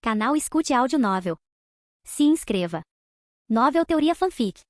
Canal Escute Áudio Novel. Se inscreva. Novel Teoria Fanfic.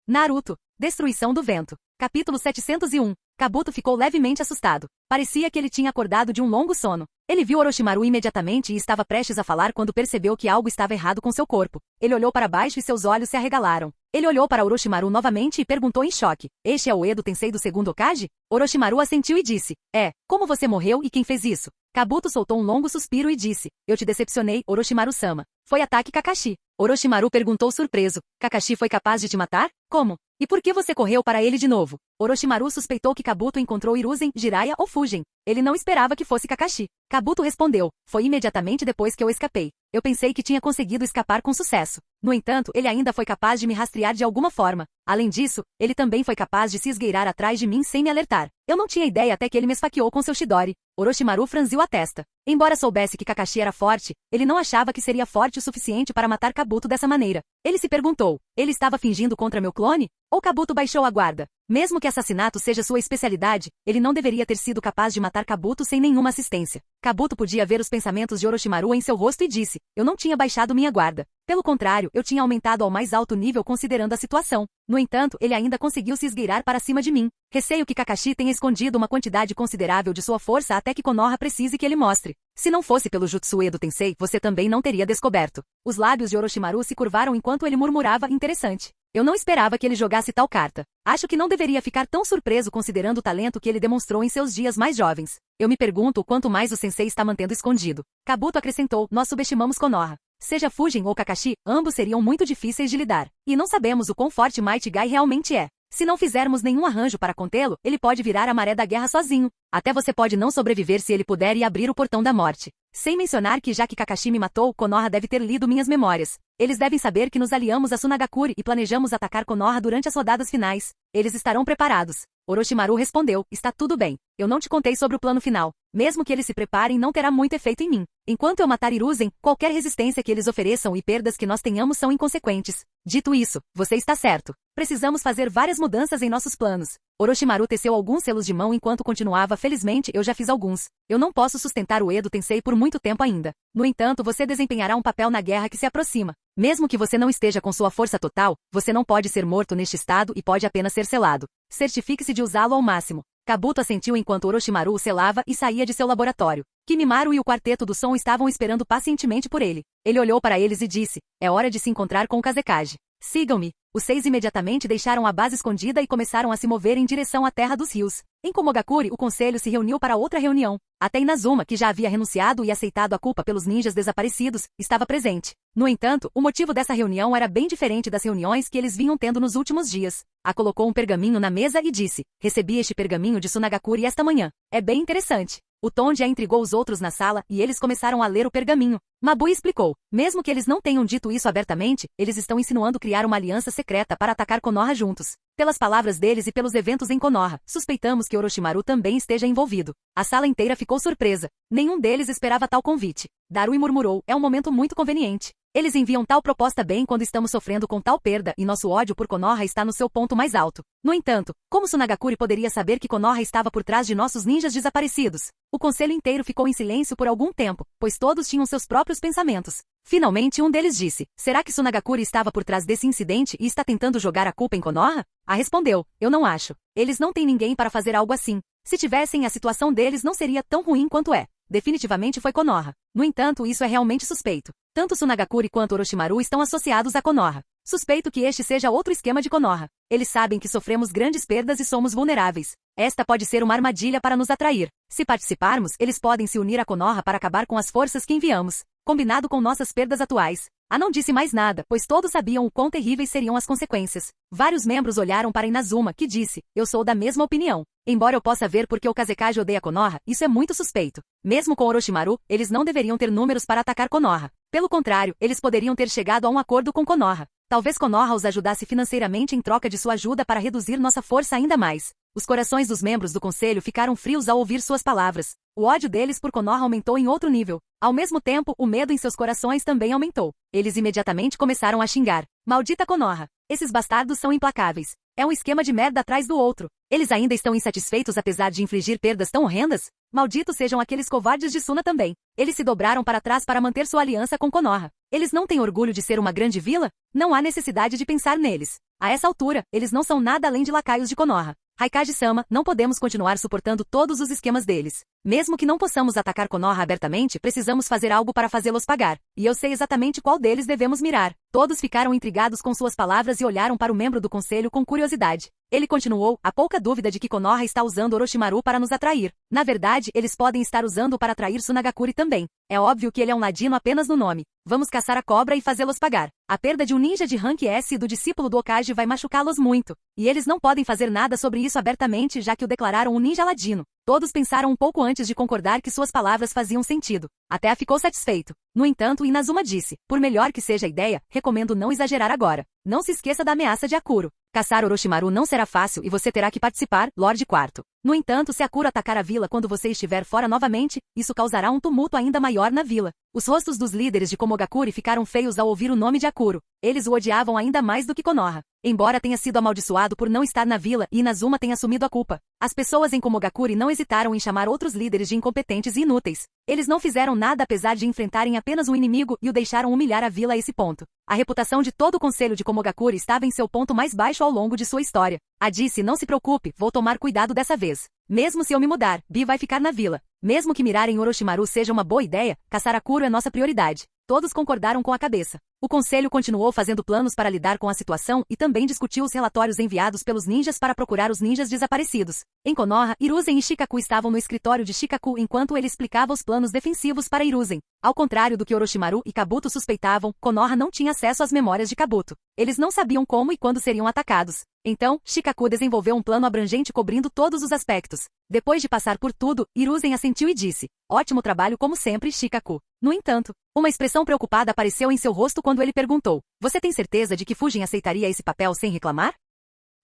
Naruto, Destruição do Vento. Capítulo 701. Kabuto ficou levemente assustado. Parecia que ele tinha acordado de um longo sono. Ele viu Orochimaru imediatamente e estava prestes a falar quando percebeu que algo estava errado com seu corpo. Ele olhou para baixo e seus olhos se arregalaram. Ele olhou para Orochimaru novamente e perguntou em choque: "Este é o Edo Tensei do segundo Hokage?" Orochimaru assentiu e disse: "É. Como você morreu e quem fez isso?" Kabuto soltou um longo suspiro e disse: "Eu te decepcionei, Orochimaru-sama. Foi ataque Kakashi." Orochimaru perguntou surpreso: "Kakashi foi capaz de te matar? Como? E por que você correu para ele de novo?" Orochimaru suspeitou que Kabuto encontrou Hiruzen, Jiraiya ou Fugen. Ele não esperava que fosse Kakashi. Kabuto respondeu: "Foi imediatamente depois que eu escapei. Eu pensei que tinha conseguido escapar com sucesso. No entanto, ele ainda foi capaz de me rastrear de alguma forma. Além disso, ele também foi capaz de se esgueirar atrás de mim sem me alertar. Eu não tinha ideia até que ele me esfaqueou com seu Chidori." Orochimaru franziu a testa. Embora soubesse que Kakashi era forte, ele não achava que seria forte o suficiente para matar Kabuto dessa maneira. Ele se perguntou: ele estava fingindo contra meu clone? Ou Kabuto baixou a guarda? Mesmo que assassinato seja sua especialidade, ele não deveria ter sido capaz de matar Kabuto sem nenhuma assistência. Kabuto podia ver os pensamentos de Orochimaru em seu rosto e disse: "Eu não tinha baixado minha guarda. Pelo contrário, eu tinha aumentado ao mais alto nível considerando a situação. No entanto, ele ainda conseguiu se esgueirar para cima de mim. Receio que Kakashi tenha escondido uma quantidade considerável de sua força até que Konoha precise que ele mostre. Se não fosse pelo Jutsu Edo Tensei, você também não teria descoberto." Os lábios de Orochimaru se curvaram enquanto ele murmurava: "Interessante. Eu não esperava que ele jogasse tal carta. Acho que não deveria ficar tão surpreso considerando o talento que ele demonstrou em seus dias mais jovens. Eu me pergunto o quanto mais o sensei está mantendo escondido." Kabuto acrescentou: "Nós subestimamos Konoha. Seja Fugen ou Kakashi, ambos seriam muito difíceis de lidar. E não sabemos o quão forte Might Guy realmente é. Se não fizermos nenhum arranjo para contê-lo, ele pode virar a maré da guerra sozinho. Até você pode não sobreviver se ele puder e abrir o portão da morte. Sem mencionar que já que Kakashi me matou, Konoha deve ter lido minhas memórias. Eles devem saber que nos aliamos a Tsunagakure e planejamos atacar Konoha durante as rodadas finais. Eles estarão preparados." Orochimaru respondeu: "Está tudo bem. Eu não te contei sobre o plano final. Mesmo que eles se preparem, não terá muito efeito em mim. Enquanto eu matar Hiruzen, qualquer resistência que eles ofereçam e perdas que nós tenhamos são inconsequentes. Dito isso, você está certo. Precisamos fazer várias mudanças em nossos planos." Orochimaru teceu alguns selos de mão enquanto continuava: "Felizmente, eu já fiz alguns. Eu não posso sustentar o Edo Tensei por muito tempo ainda. No entanto, você desempenhará um papel na guerra que se aproxima. Mesmo que você não esteja com sua força total, você não pode ser morto neste estado e pode apenas ser selado. Certifique-se de usá-lo ao máximo." Kabuto assentiu enquanto Orochimaru o selava e saía de seu laboratório. Kimimaro e o quarteto do som estavam esperando pacientemente por ele. Ele olhou para eles e disse: "É hora de se encontrar com o Kazekage. Sigam-me." Os 6 imediatamente deixaram a base escondida e começaram a se mover em direção à Terra dos Rios. Em Komogakure, o conselho se reuniu para outra reunião. Até Inazuma, que já havia renunciado e aceitado a culpa pelos ninjas desaparecidos, estava presente. No entanto, o motivo dessa reunião era bem diferente das reuniões que eles vinham tendo nos últimos dias. A colocou um pergaminho na mesa e disse: "Recebi este pergaminho de Tsunagakure esta manhã. É bem interessante." O tom já intrigou os outros na sala e eles começaram a ler o pergaminho. Mabui explicou: "Mesmo que eles não tenham dito isso abertamente, eles estão insinuando criar uma aliança secreta para atacar Konoha juntos. Pelas palavras deles e pelos eventos em Konoha, suspeitamos que Orochimaru também esteja envolvido." A sala inteira ficou surpresa. Nenhum deles esperava tal convite. Darui murmurou: "É um momento muito conveniente. Eles enviam tal proposta bem quando estamos sofrendo com tal perda e nosso ódio por Konoha está no seu ponto mais alto. No entanto, como Tsunagakure poderia saber que Konoha estava por trás de nossos ninjas desaparecidos?" O conselho inteiro ficou em silêncio por algum tempo, pois todos tinham seus próprios pensamentos. Finalmente um deles disse: "Será que Tsunagakure estava por trás desse incidente e está tentando jogar a culpa em Konoha?" A respondeu: "Eu não acho. Eles não têm ninguém para fazer algo assim. Se tivessem, a situação deles não seria tão ruim quanto é. Definitivamente foi Konoha. No entanto, isso é realmente suspeito. Tanto Tsunagakure quanto Orochimaru estão associados a Konoha. Suspeito que este seja outro esquema de Konoha. Eles sabem que sofremos grandes perdas e somos vulneráveis. Esta pode ser uma armadilha para nos atrair. Se participarmos, eles podem se unir a Konoha para acabar com as forças que enviamos, combinado com nossas perdas atuais." A não disse mais nada, pois todos sabiam o quão terríveis seriam as consequências. Vários membros olharam para Inazuma, que disse: "Eu sou da mesma opinião. Embora eu possa ver porque o Kazekage odeia Konoha, isso é muito suspeito. Mesmo com Orochimaru, eles não deveriam ter números para atacar Konoha. Pelo contrário, eles poderiam ter chegado a um acordo com Konoha. Talvez Konoha os ajudasse financeiramente em troca de sua ajuda para reduzir nossa força ainda mais." Os corações dos membros do conselho ficaram frios ao ouvir suas palavras. O ódio deles por Konoha aumentou em outro nível. Ao mesmo tempo, o medo em seus corações também aumentou. Eles imediatamente começaram a xingar: "Maldita Konoha! Esses bastardos são implacáveis. É um esquema de merda atrás do outro. Eles ainda estão insatisfeitos apesar de infligir perdas tão horrendas? Malditos sejam aqueles covardes de Suna também. Eles se dobraram para trás para manter sua aliança com Konoha. Eles não têm orgulho de ser uma grande vila? Não há necessidade de pensar neles. A essa altura, eles não são nada além de lacaios de Konoha. Raikage-sama, não podemos continuar suportando todos os esquemas deles. Mesmo que não possamos atacar Konoha abertamente, precisamos fazer algo para fazê-los pagar. E eu sei exatamente qual deles devemos mirar. Todos ficaram intrigados com suas palavras e olharam para o membro do conselho com curiosidade. Ele continuou, há pouca dúvida de que Konoha está usando Orochimaru para nos atrair. Na verdade, eles podem estar usando para atrair Sunagakure também. É óbvio que ele é um ladino apenas no nome. Vamos caçar a cobra e fazê-los pagar. A perda de um ninja de rank S e do discípulo do Hokage vai machucá-los muito. E eles não podem fazer nada sobre isso abertamente já que o declararam um ninja ladino. Todos pensaram um pouco antes de concordar que suas palavras faziam sentido. Até ficou satisfeito. No entanto, Inazuma disse, por melhor que seja a ideia, recomendo não exagerar agora. Não se esqueça da ameaça de Akuro. Caçar Orochimaru não será fácil e você terá que participar, Lorde Quarto. No entanto, se Akuro atacar a vila quando você estiver fora novamente, isso causará um tumulto ainda maior na vila. Os rostos dos líderes de Komogakure ficaram feios ao ouvir o nome de Akuro. Eles o odiavam ainda mais do que Konoha. Embora tenha sido amaldiçoado por não estar na vila e Inazuma tenha assumido a culpa, as pessoas em Komogakure não hesitaram em chamar outros líderes de incompetentes e inúteis. Eles não fizeram nada apesar de enfrentarem apenas um inimigo e o deixaram humilhar a vila a esse ponto. A reputação de todo o conselho de Komogakure estava em seu ponto mais baixo ao longo de sua história. A disse, não se preocupe, vou tomar cuidado dessa vez. Mesmo se eu me mudar, Bi vai ficar na vila. Mesmo que mirar em Orochimaru seja uma boa ideia, caçar Akuro é nossa prioridade. Todos concordaram com a cabeça. O conselho continuou fazendo planos para lidar com a situação e também discutiu os relatórios enviados pelos ninjas para procurar os ninjas desaparecidos. Em Konoha, Hiruzen e Shikaku estavam no escritório de Shikaku enquanto ele explicava os planos defensivos para Hiruzen. Ao contrário do que Orochimaru e Kabuto suspeitavam, Konoha não tinha acesso às memórias de Kabuto. Eles não sabiam como e quando seriam atacados. Então, Shikaku desenvolveu um plano abrangente cobrindo todos os aspectos. Depois de passar por tudo, Hiruzen assentiu e disse, ótimo trabalho como sempre, Shikaku. No entanto, uma expressão preocupada apareceu em seu rosto quando ele perguntou, você tem certeza de que Fujin aceitaria esse papel sem reclamar?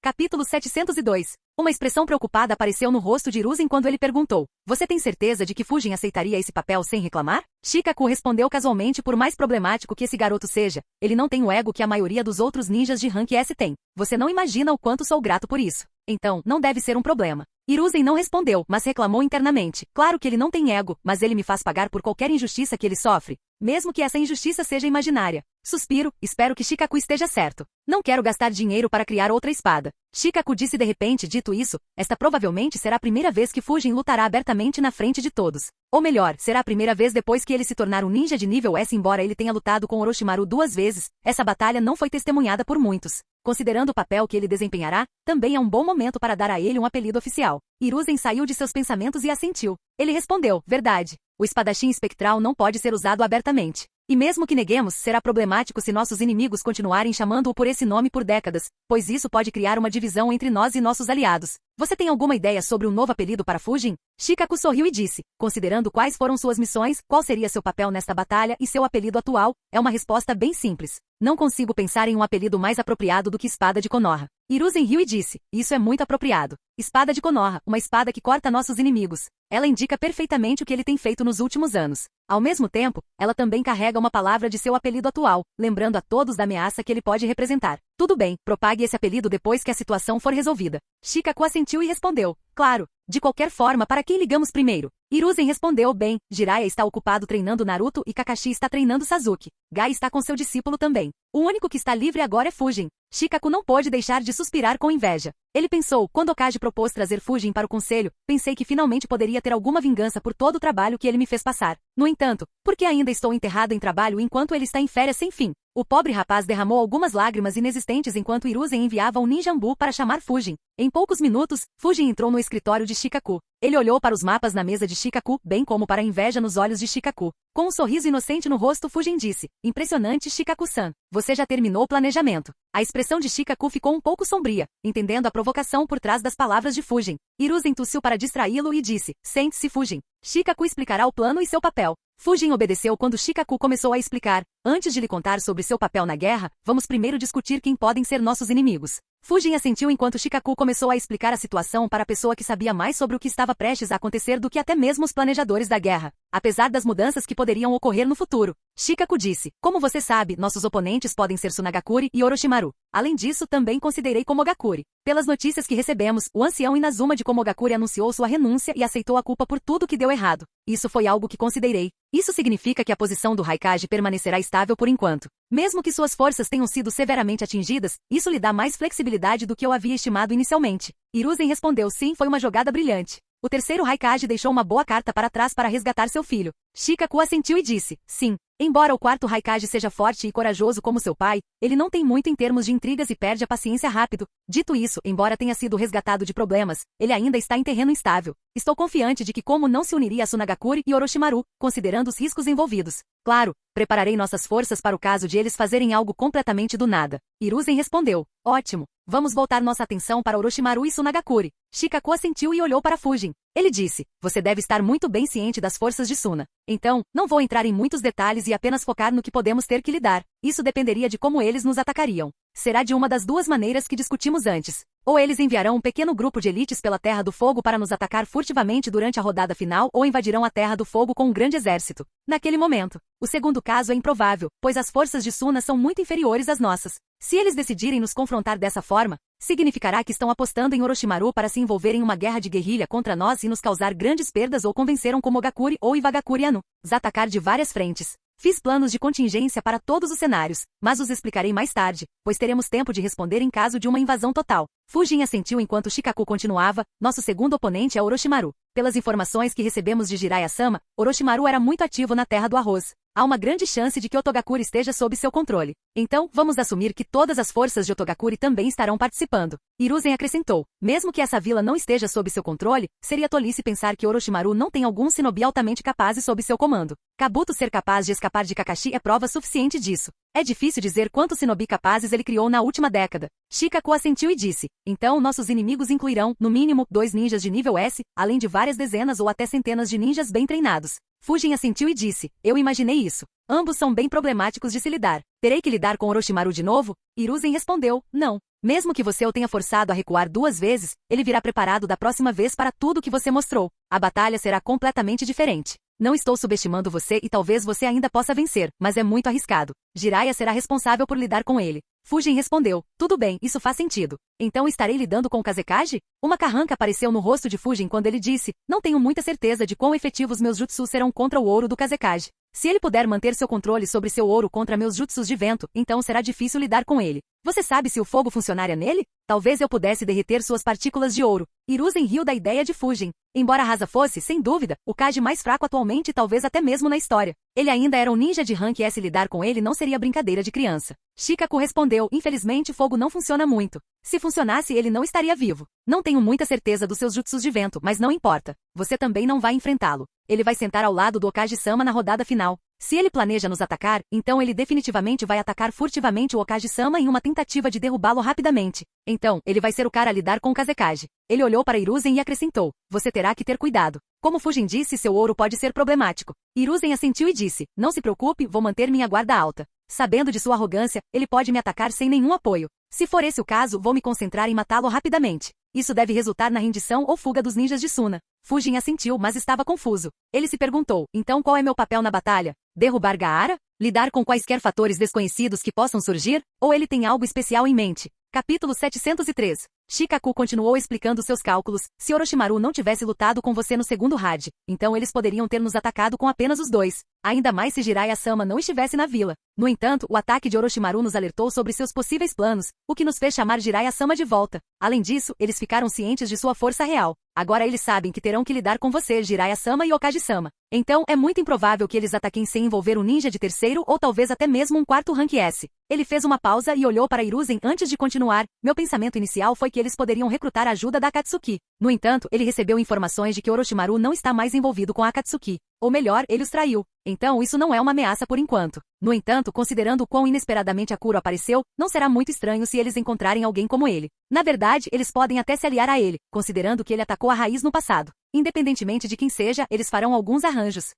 Capítulo 702. Uma expressão preocupada apareceu no rosto de Hiruzen quando ele perguntou, você tem certeza de que Fujin aceitaria esse papel sem reclamar? Shikaku respondeu casualmente por mais problemático que esse garoto seja, ele não tem o ego que a maioria dos outros ninjas de rank S tem. Você não imagina o quanto sou grato por isso. Então, não deve ser um problema. Hiruzen não respondeu, mas reclamou internamente. Claro que ele não tem ego, mas ele me faz pagar por qualquer injustiça que ele sofre. Mesmo que essa injustiça seja imaginária. Suspiro, espero que Shikaku esteja certo. Não quero gastar dinheiro para criar outra espada. Shikaku disse de repente, dito isso, esta provavelmente será a primeira vez que Fujin lutará abertamente na frente de todos. Ou melhor, será a primeira vez depois que ele se tornar um ninja de nível S. Embora ele tenha lutado com Orochimaru 2 vezes, essa batalha não foi testemunhada por muitos. Considerando o papel que ele desempenhará, também é um bom momento para dar a ele um apelido oficial. Hiruzen saiu de seus pensamentos e assentiu. Ele respondeu, verdade. O espadachim espectral não pode ser usado abertamente. E mesmo que neguemos, será problemático se nossos inimigos continuarem chamando-o por esse nome por décadas, pois isso pode criar uma divisão entre nós e nossos aliados. Você tem alguma ideia sobre um novo apelido para Fujin? Shikaku sorriu e disse, considerando quais foram suas missões, qual seria seu papel nesta batalha e seu apelido atual, é uma resposta bem simples. Não consigo pensar em um apelido mais apropriado do que Espada de Konoha. Hiruzen riu e disse, isso é muito apropriado. Espada de Konoha, uma espada que corta nossos inimigos. Ela indica perfeitamente o que ele tem feito nos últimos anos. Ao mesmo tempo, ela também carrega uma palavra de seu apelido atual, lembrando a todos da ameaça que ele pode representar. Tudo bem, propague esse apelido depois que a situação for resolvida. Shikaku assentiu e respondeu, claro. De qualquer forma, para quem ligamos primeiro? Hiruzen respondeu, bem, Jiraiya está ocupado treinando Naruto e Kakashi está treinando Sasuke. Gai está com seu discípulo também. O único que está livre agora é Fujin. Shikaku não pôde deixar de suspirar com inveja. Ele pensou, quando Hokage propôs trazer Fujin para o conselho, pensei que finalmente poderia ter alguma vingança por todo o trabalho que ele me fez passar. No entanto, por que ainda estou enterrado em trabalho enquanto ele está em férias sem fim? O pobre rapaz derramou algumas lágrimas inexistentes enquanto Hiruzen enviava um ninjambu para chamar Fujin. Em poucos minutos, Fujin entrou no escritório de Shikaku. Ele olhou para os mapas na mesa de Shikaku, bem como para a inveja nos olhos de Shikaku. Com um sorriso inocente no rosto, Fujin disse, impressionante Shikaku-san, você já terminou o planejamento. A expressão de Shikaku ficou um pouco sombria, entendendo a provocação por trás das palavras de Fujin. Hiruzen tossiu para distraí-lo e disse, sente-se Fujin. Shikaku explicará o plano e seu papel. Fujin obedeceu quando Shikaku começou a explicar. Antes de lhe contar sobre seu papel na guerra, vamos primeiro discutir quem podem ser nossos inimigos. Fujin assentiu enquanto Shikaku começou a explicar a situação para a pessoa que sabia mais sobre o que estava prestes a acontecer do que até mesmo os planejadores da guerra, apesar das mudanças que poderiam ocorrer no futuro. Shikaku disse, como você sabe, nossos oponentes podem ser Tsunagakuri e Orochimaru. Além disso, também considerei Komogakuri. Pelas notícias que recebemos, o ancião Inazuma de Komogakuri anunciou sua renúncia e aceitou a culpa por tudo que deu errado. Isso foi algo que considerei. Isso significa que a posição do Raikage permanecerá estável por enquanto. Mesmo que suas forças tenham sido severamente atingidas, isso lhe dá mais flexibilidade do que eu havia estimado inicialmente. Hiruzen respondeu sim, foi uma jogada brilhante. O terceiro Raikage deixou uma boa carta para trás para resgatar seu filho. Shikaku assentiu e disse, sim. Embora o quarto Raikage seja forte e corajoso como seu pai, ele não tem muito em termos de intrigas e perde a paciência rápido. Dito isso, embora tenha sido resgatado de problemas, ele ainda está em terreno instável. Estou confiante de que Como não se uniria a Tsunagakuri e Orochimaru, considerando os riscos envolvidos. Claro, prepararei nossas forças para o caso de eles fazerem algo completamente do nada. Hiruzen respondeu, ótimo. Vamos voltar nossa atenção para Orochimaru e Tsunagakuri. Shikaku assentiu e olhou para Fujin. Ele disse, você deve estar muito bem ciente das forças de Suna. Então, não vou entrar em muitos detalhes e apenas focar no que podemos ter que lidar. Isso dependeria de como eles nos atacariam. Será de uma das duas maneiras que discutimos antes. Ou eles enviarão um pequeno grupo de elites pela Terra do Fogo para nos atacar furtivamente durante a rodada final ou invadirão a Terra do Fogo com um grande exército. Naquele momento. O segundo caso é improvável, pois as forças de Suna são muito inferiores às nossas. Se eles decidirem nos confrontar dessa forma, significará que estão apostando em Orochimaru para se envolver em uma guerra de guerrilha contra nós e nos causar grandes perdas ou convenceram Komogakuri ou Iwagakuri a nos atacar de várias frentes. Fiz planos de contingência para todos os cenários, mas os explicarei mais tarde, pois teremos tempo de responder em caso de uma invasão total. Fujin assentiu enquanto Shikaku continuava, nosso segundo oponente é Orochimaru. Pelas informações que recebemos de Jiraiya-sama, Orochimaru era muito ativo na Terra do Arroz. Há uma grande chance de que Otogakuri esteja sob seu controle. Então, vamos assumir que todas as forças de Otogakuri também estarão participando. Hiruzen acrescentou, mesmo que essa vila não esteja sob seu controle, seria tolice pensar que Orochimaru não tem algum shinobi altamente capazes sob seu comando. Kabuto ser capaz de escapar de Kakashi é prova suficiente disso. É difícil dizer quantos shinobi capazes ele criou na última década. Shikaku assentiu e disse, então nossos inimigos incluirão, no mínimo, 2 ninjas de nível S, além de várias dezenas ou até centenas de ninjas bem treinados. Fujin assentiu e disse, eu imaginei isso. Ambos são bem problemáticos de se lidar. Terei que lidar com Orochimaru de novo? Hiruzen respondeu, não. Mesmo que você o tenha forçado a recuar 2 vezes, ele virá preparado da próxima vez para tudo o que você mostrou. A batalha será completamente diferente. Não estou subestimando você e talvez você ainda possa vencer, mas é muito arriscado. Jiraiya será responsável por lidar com ele. Fujin respondeu, tudo bem, isso faz sentido. Então estarei lidando com o Kazekage? Uma carranca apareceu no rosto de Fujin quando ele disse, não tenho muita certeza de quão efetivos meus jutsus serão contra o ouro do Kazekage. Se ele puder manter seu controle sobre seu ouro contra meus jutsus de vento, então será difícil lidar com ele. Você sabe se o fogo funcionaria nele? Talvez eu pudesse derreter suas partículas de ouro. Hiruzen riu da ideia de Fujin. Embora Rasa fosse, sem dúvida, o Kage mais fraco atualmente e talvez até mesmo na história. Ele ainda era um ninja de rank S, lidar com ele não seria brincadeira de criança. Shikaku respondeu, infelizmente fogo não funciona muito. Se funcionasse ele não estaria vivo. Não tenho muita certeza dos seus jutsus de vento, mas não importa. Você também não vai enfrentá-lo. Ele vai sentar ao lado do Okage-sama na rodada final. Se ele planeja nos atacar, então ele definitivamente vai atacar furtivamente o Okage-sama em uma tentativa de derrubá-lo rapidamente. Então, ele vai ser o cara a lidar com o Kazekage. Ele olhou para Hiruzen e acrescentou, você terá que ter cuidado. Como Fujin disse, seu ouro pode ser problemático. Hiruzen assentiu e disse, não se preocupe, vou manter minha guarda alta. Sabendo de sua arrogância, ele pode me atacar sem nenhum apoio. Se for esse o caso, vou me concentrar em matá-lo rapidamente. Isso deve resultar na rendição ou fuga dos ninjas de Suna. Fujin assentiu, mas estava confuso. Ele se perguntou, então qual é meu papel na batalha? Derrubar Gaara? Lidar com quaisquer fatores desconhecidos que possam surgir? Ou ele tem algo especial em mente? Capítulo 703. Shikaku continuou explicando seus cálculos. Se Orochimaru não tivesse lutado com você no segundo raid, então eles poderiam ter nos atacado com apenas os 2. Ainda mais se Jiraiya-sama não estivesse na vila. No entanto, o ataque de Orochimaru nos alertou sobre seus possíveis planos, o que nos fez chamar Jiraiya-sama de volta. Além disso, eles ficaram cientes de sua força real. Agora eles sabem que terão que lidar com você, Jiraiya-sama e Okage-sama. Então, é muito improvável que eles ataquem sem envolver um ninja de terceiro ou talvez até mesmo um quarto rank S. Ele fez uma pausa e olhou para Hiruzen antes de continuar. Meu pensamento inicial foi que eles poderiam recrutar a ajuda da Akatsuki. No entanto, ele recebeu informações de que Orochimaru não está mais envolvido com a Akatsuki. Ou melhor, ele os traiu. Então isso não é uma ameaça por enquanto. No entanto, considerando quão inesperadamente Akuro apareceu, não será muito estranho se eles encontrarem alguém como ele. Na verdade, eles podem até se aliar a ele, considerando que ele atacou a raiz no passado. Independentemente de quem seja, eles farão alguns arranjos.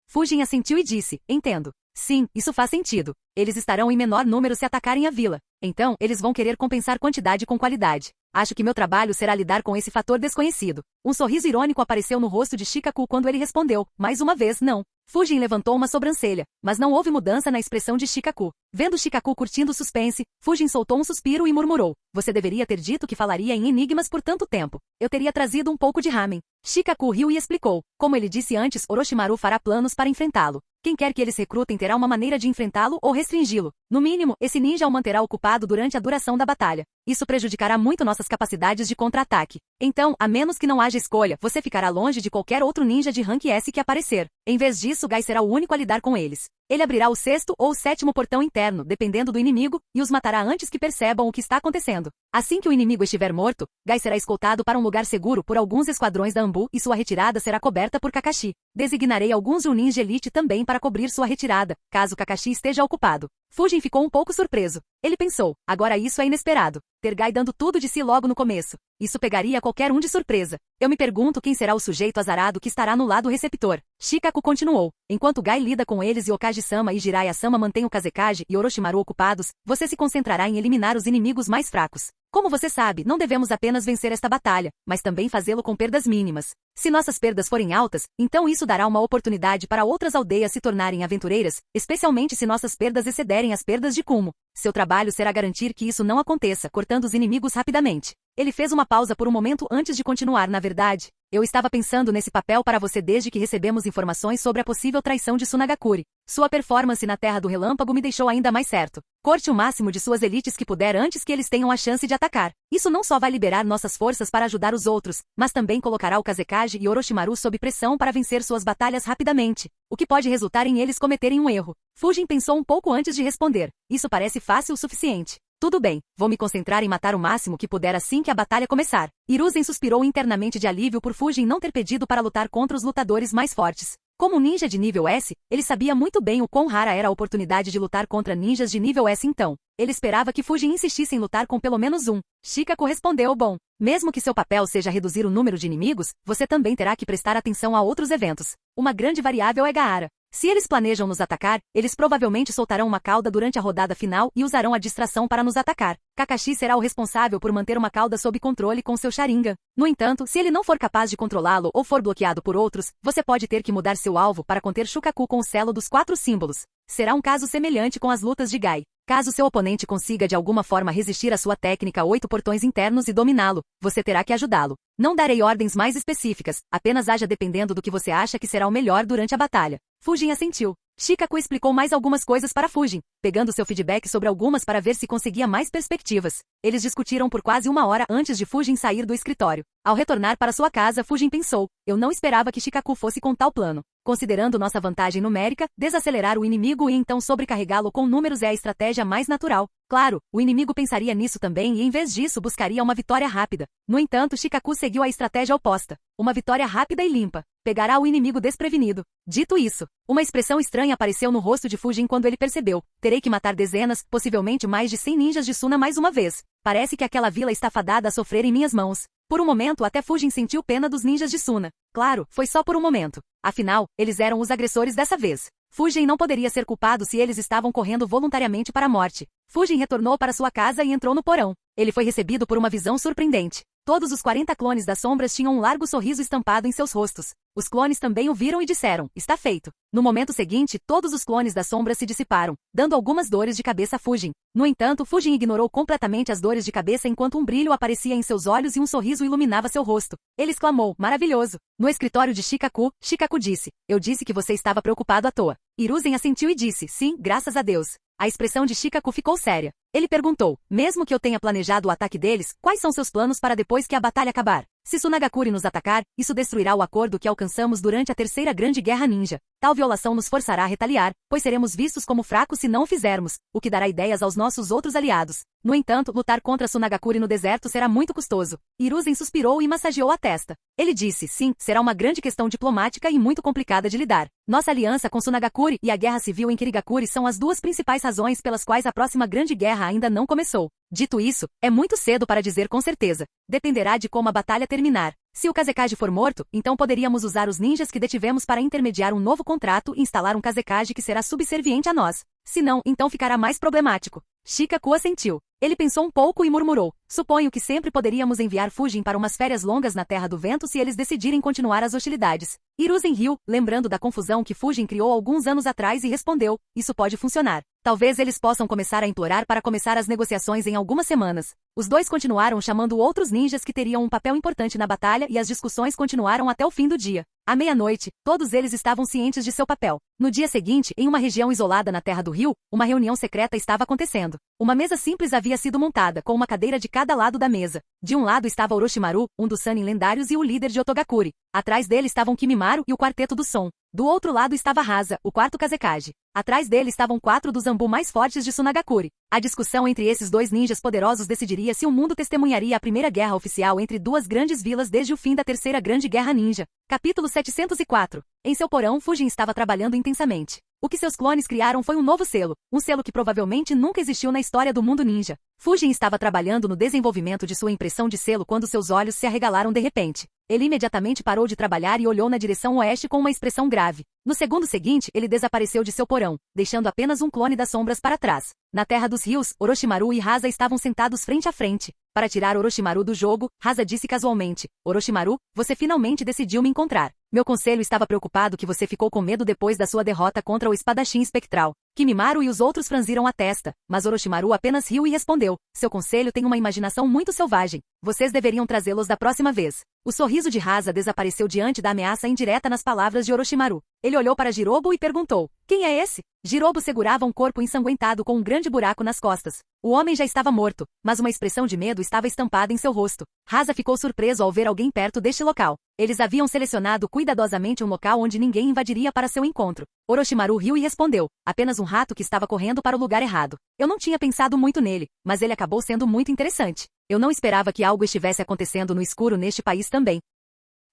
Fujin assentiu e disse, entendo. Sim, isso faz sentido. Eles estarão em menor número se atacarem a vila. Então, eles vão querer compensar quantidade com qualidade. Acho que meu trabalho será lidar com esse fator desconhecido. Um sorriso irônico apareceu no rosto de Shikaku quando ele respondeu, mais uma vez, não. Fujin levantou uma sobrancelha, mas não houve mudança na expressão de Shikaku. Vendo Shikaku curtindo o suspense, Fujin soltou um suspiro e murmurou, você deveria ter dito que falaria em enigmas por tanto tempo. Eu teria trazido um pouco de ramen. Shikaku riu e explicou, como ele disse antes, Orochimaru fará planos para enfrentá-lo. Quem quer que eles recrutem terá uma maneira de enfrentá-lo ou restringi-lo. No mínimo, esse ninja o manterá ocupado durante a duração da batalha. Isso prejudicará muito nossas capacidades de contra-ataque. Então, a menos que não haja escolha, você ficará longe de qualquer outro ninja de rank S que aparecer. Em vez disso, Gai será o único a lidar com eles. Ele abrirá o 6º ou 7º portão interno, dependendo do inimigo, e os matará antes que percebam o que está acontecendo. Assim que o inimigo estiver morto, Gai será escoltado para um lugar seguro por alguns esquadrões da Anbu e sua retirada será coberta por Kakashi. Designarei alguns Chunin de elite também para cobrir sua retirada, caso Kakashi esteja ocupado. Fujin ficou um pouco surpreso. Ele pensou, agora isso é inesperado. Ter Gai dando tudo de si logo no começo. Isso pegaria qualquer um de surpresa. Eu me pergunto quem será o sujeito azarado que estará no lado receptor. Shikaku continuou. Enquanto Gai lida com eles e Okage-sama e Jiraiya-sama mantém o Kazekage e Orochimaru ocupados, você se concentrará em eliminar os inimigos mais fracos. Como você sabe, não devemos apenas vencer esta batalha, mas também fazê-lo com perdas mínimas. Se nossas perdas forem altas, então isso dará uma oportunidade para outras aldeias se tornarem aventureiras, especialmente se nossas perdas excederem as perdas de Kumo. Seu trabalho será garantir que isso não aconteça, cortando os inimigos rapidamente. Ele fez uma pausa por um momento antes de continuar, na verdade. Eu estava pensando nesse papel para você desde que recebemos informações sobre a possível traição de Tsunagakure. Sua performance na Terra do Relâmpago me deixou ainda mais certo. Corte o máximo de suas elites que puder antes que eles tenham a chance de atacar. Isso não só vai liberar nossas forças para ajudar os outros, mas também colocará o Kazekage e Orochimaru sob pressão para vencer suas batalhas rapidamente, o que pode resultar em eles cometerem um erro. Fujin pensou um pouco antes de responder. Isso parece fácil o suficiente. Tudo bem, vou me concentrar em matar o máximo que puder assim que a batalha começar. Hiruzen suspirou internamente de alívio por Fujin não ter pedido para lutar contra os lutadores mais fortes. Como ninja de nível S, ele sabia muito bem o quão rara era a oportunidade de lutar contra ninjas de nível S então. Ele esperava que Fujin insistisse em lutar com pelo menos um. Shikaku respondeu, bom, mesmo que seu papel seja reduzir o número de inimigos, você também terá que prestar atenção a outros eventos. Uma grande variável é Gaara. Se eles planejam nos atacar, eles provavelmente soltarão uma cauda durante a rodada final e usarão a distração para nos atacar. Kakashi será o responsável por manter uma cauda sob controle com seu Sharingan. No entanto, se ele não for capaz de controlá-lo ou for bloqueado por outros, você pode ter que mudar seu alvo para conter Shukaku com o selo dos 4 símbolos. Será um caso semelhante com as lutas de Gai. Caso seu oponente consiga de alguma forma resistir à sua técnica 8 portões internos e dominá-lo, você terá que ajudá-lo. Não darei ordens mais específicas, apenas haja dependendo do que você acha que será o melhor durante a batalha. Fujin assentiu. Shikaku explicou mais algumas coisas para Fujin, pegando seu feedback sobre algumas para ver se conseguia mais perspectivas. Eles discutiram por quase 1 hora antes de Fujin sair do escritório. Ao retornar para sua casa, Fujin pensou, eu não esperava que Shikaku fosse com tal plano. Considerando nossa vantagem numérica, desacelerar o inimigo e então sobrecarregá-lo com números é a estratégia mais natural. Claro, o inimigo pensaria nisso também e em vez disso buscaria uma vitória rápida. No entanto, Shikaku seguiu a estratégia oposta. Uma vitória rápida e limpa. Pegará o inimigo desprevenido. Dito isso, uma expressão estranha apareceu no rosto de Fujin quando ele percebeu. Terei que matar dezenas, possivelmente mais de 100 ninjas de Suna mais uma vez. Parece que aquela vila está fadada a sofrer em minhas mãos. Por um momento até Fujin sentiu pena dos ninjas de Suna. Claro, foi só por um momento. Afinal, eles eram os agressores dessa vez. Fujin não poderia ser culpado se eles estavam correndo voluntariamente para a morte. Fujin retornou para sua casa e entrou no porão. Ele foi recebido por uma visão surpreendente. Todos os 40 clones das sombras tinham um largo sorriso estampado em seus rostos. Os clones também o viram e disseram, está feito. No momento seguinte, todos os clones das sombras se dissiparam, dando algumas dores de cabeça a Fujin. No entanto, Fujin ignorou completamente as dores de cabeça enquanto um brilho aparecia em seus olhos e um sorriso iluminava seu rosto. Ele exclamou, maravilhoso. No escritório de Shikaku, Shikaku disse, eu disse que você estava preocupado à toa. Hiruzen assentiu e disse, sim, graças a Deus. A expressão de Shikaku ficou séria. Ele perguntou, mesmo que eu tenha planejado o ataque deles, quais são seus planos para depois que a batalha acabar? Se Tsunagakure nos atacar, isso destruirá o acordo que alcançamos durante a Terceira Grande Guerra Ninja. Tal violação nos forçará a retaliar, pois seremos vistos como fracos se não o fizermos, o que dará ideias aos nossos outros aliados. No entanto, lutar contra Tsunagakure no deserto será muito custoso. Hiruzen suspirou e massageou a testa. Ele disse, sim, será uma grande questão diplomática e muito complicada de lidar. Nossa aliança com Tsunagakure e a guerra civil em Kirigakure são as duas principais razões pelas quais a próxima grande guerra ainda não começou. Dito isso, é muito cedo para dizer com certeza. Dependerá de como a batalha terminar. Se o Kazekage for morto, então poderíamos usar os ninjas que detivemos para intermediar um novo contrato e instalar um Kazekage que será subserviente a nós. Se não, então ficará mais problemático. Shikaku assentiu. Ele pensou um pouco e murmurou. Suponho que sempre poderíamos enviar Fujin para umas férias longas na Terra do Vento se eles decidirem continuar as hostilidades. Hiruzen riu, lembrando da confusão que Fujin criou alguns anos atrás e respondeu, isso pode funcionar. Talvez eles possam começar a implorar para começar as negociações em algumas semanas. Os dois continuaram chamando outros ninjas que teriam um papel importante na batalha e as discussões continuaram até o fim do dia. À meia-noite, todos eles estavam cientes de seu papel. No dia seguinte, em uma região isolada na Terra do Rio, uma reunião secreta estava acontecendo. Uma mesa simples havia sido montada, com uma cadeira de cada lado da mesa. De um lado estava Orochimaru, um dos Sannin lendários e o líder de Otogakuri. Atrás dele estavam Kimimaru e o Quarteto do Som. Do outro lado estava Hasa, o quarto Kazekage. Atrás dele estavam 4 dos Zanbu mais fortes de Tsunagakuri. A discussão entre esses dois ninjas poderosos decidiria se o mundo testemunharia a primeira guerra oficial entre duas grandes vilas desde o fim da Terceira Grande Guerra Ninja. Capítulo 704. Em seu porão, Fujin estava trabalhando intensamente. O que seus clones criaram foi um novo selo, um selo que provavelmente nunca existiu na história do mundo ninja. Fujin estava trabalhando no desenvolvimento de sua impressão de selo quando seus olhos se arregalaram de repente. Ele imediatamente parou de trabalhar e olhou na direção oeste com uma expressão grave. No segundo seguinte, ele desapareceu de seu porão, deixando apenas um clone das sombras para trás. Na Terra dos Rios, Orochimaru e Hasa estavam sentados frente a frente. Para tirar Orochimaru do jogo, Hasa disse casualmente, Orochimaru, você finalmente decidiu me encontrar. Meu conselho estava preocupado que você ficou com medo depois da sua derrota contra o espadachim espectral. Kimimaru e os outros franziram a testa, mas Orochimaru apenas riu e respondeu, seu conselho tem uma imaginação muito selvagem. Vocês deveriam trazê-los da próxima vez. O sorriso de Hasa desapareceu diante da ameaça indireta nas palavras de Orochimaru. Ele olhou para Jirobo e perguntou, quem é esse? Jirobo segurava um corpo ensanguentado com um grande buraco nas costas. O homem já estava morto, mas uma expressão de medo estava estampada em seu rosto. Hasa ficou surpreso ao ver alguém perto deste local. Eles haviam selecionado cuidadosamente um local onde ninguém invadiria para seu encontro. Orochimaru riu e respondeu, apenas um rato que estava correndo para o lugar errado. Eu não tinha pensado muito nele, mas ele acabou sendo muito interessante. Eu não esperava que algo estivesse acontecendo no escuro neste país também.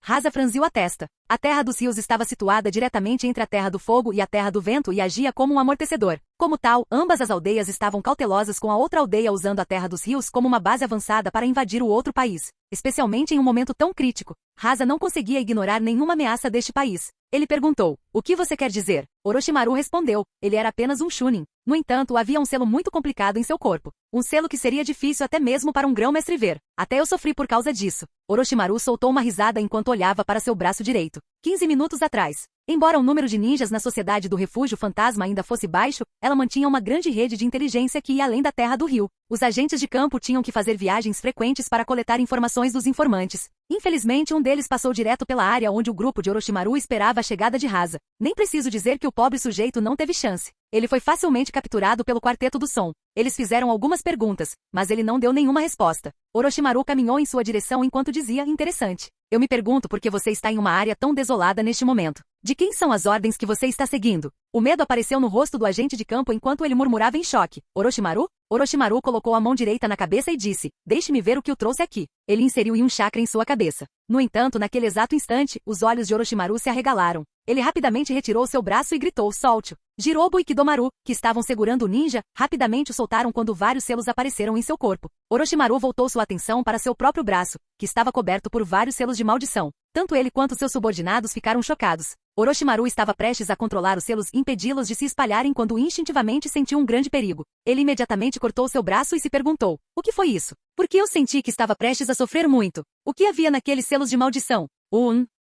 Hasa franziu a testa. A Terra dos Rios estava situada diretamente entre a Terra do Fogo e a Terra do Vento e agia como um amortecedor. Como tal, ambas as aldeias estavam cautelosas com a outra aldeia usando a Terra dos Rios como uma base avançada para invadir o outro país. Especialmente em um momento tão crítico, Hasa não conseguia ignorar nenhuma ameaça deste país. Ele perguntou, o que você quer dizer? Orochimaru respondeu, ele era apenas um Chunin. No entanto, havia um selo muito complicado em seu corpo. Um selo que seria difícil até mesmo para um grão-mestre ver. Até eu sofri por causa disso. Orochimaru soltou uma risada enquanto olhava para seu braço direito. 15 minutos atrás. Embora o número de ninjas na sociedade do Refúgio Fantasma ainda fosse baixo, ela mantinha uma grande rede de inteligência que ia além da Terra do Rio. Os agentes de campo tinham que fazer viagens frequentes para coletar informações dos informantes. Infelizmente, um deles passou direto pela área onde o grupo de Orochimaru esperava a chegada de Hasa. Nem preciso dizer que o pobre sujeito não teve chance. Ele foi facilmente capturado pelo Quarteto do Som. Eles fizeram algumas perguntas, mas ele não deu nenhuma resposta. Orochimaru caminhou em sua direção enquanto dizia, interessante. Eu me pergunto por que você está em uma área tão desolada neste momento. De quem são as ordens que você está seguindo? O medo apareceu no rosto do agente de campo enquanto ele murmurava em choque. Orochimaru? Orochimaru colocou a mão direita na cabeça e disse, deixe-me ver o que o trouxe aqui. Ele inseriu um chakra em sua cabeça. No entanto, naquele exato instante, os olhos de Orochimaru se arregalaram. Ele rapidamente retirou seu braço e gritou, solte-o. Jirobo e Kidomaru, que estavam segurando o ninja, rapidamente o soltaram quando vários selos apareceram em seu corpo. Orochimaru voltou sua atenção para seu próprio braço, que estava coberto por vários selos de maldição. Tanto ele quanto seus subordinados ficaram chocados. Orochimaru estava prestes a controlar os selos e impedi-los de se espalharem quando instintivamente sentiu um grande perigo. Ele imediatamente cortou seu braço e se perguntou, o que foi isso? Porque eu senti que estava prestes a sofrer muito. O que havia naqueles selos de maldição?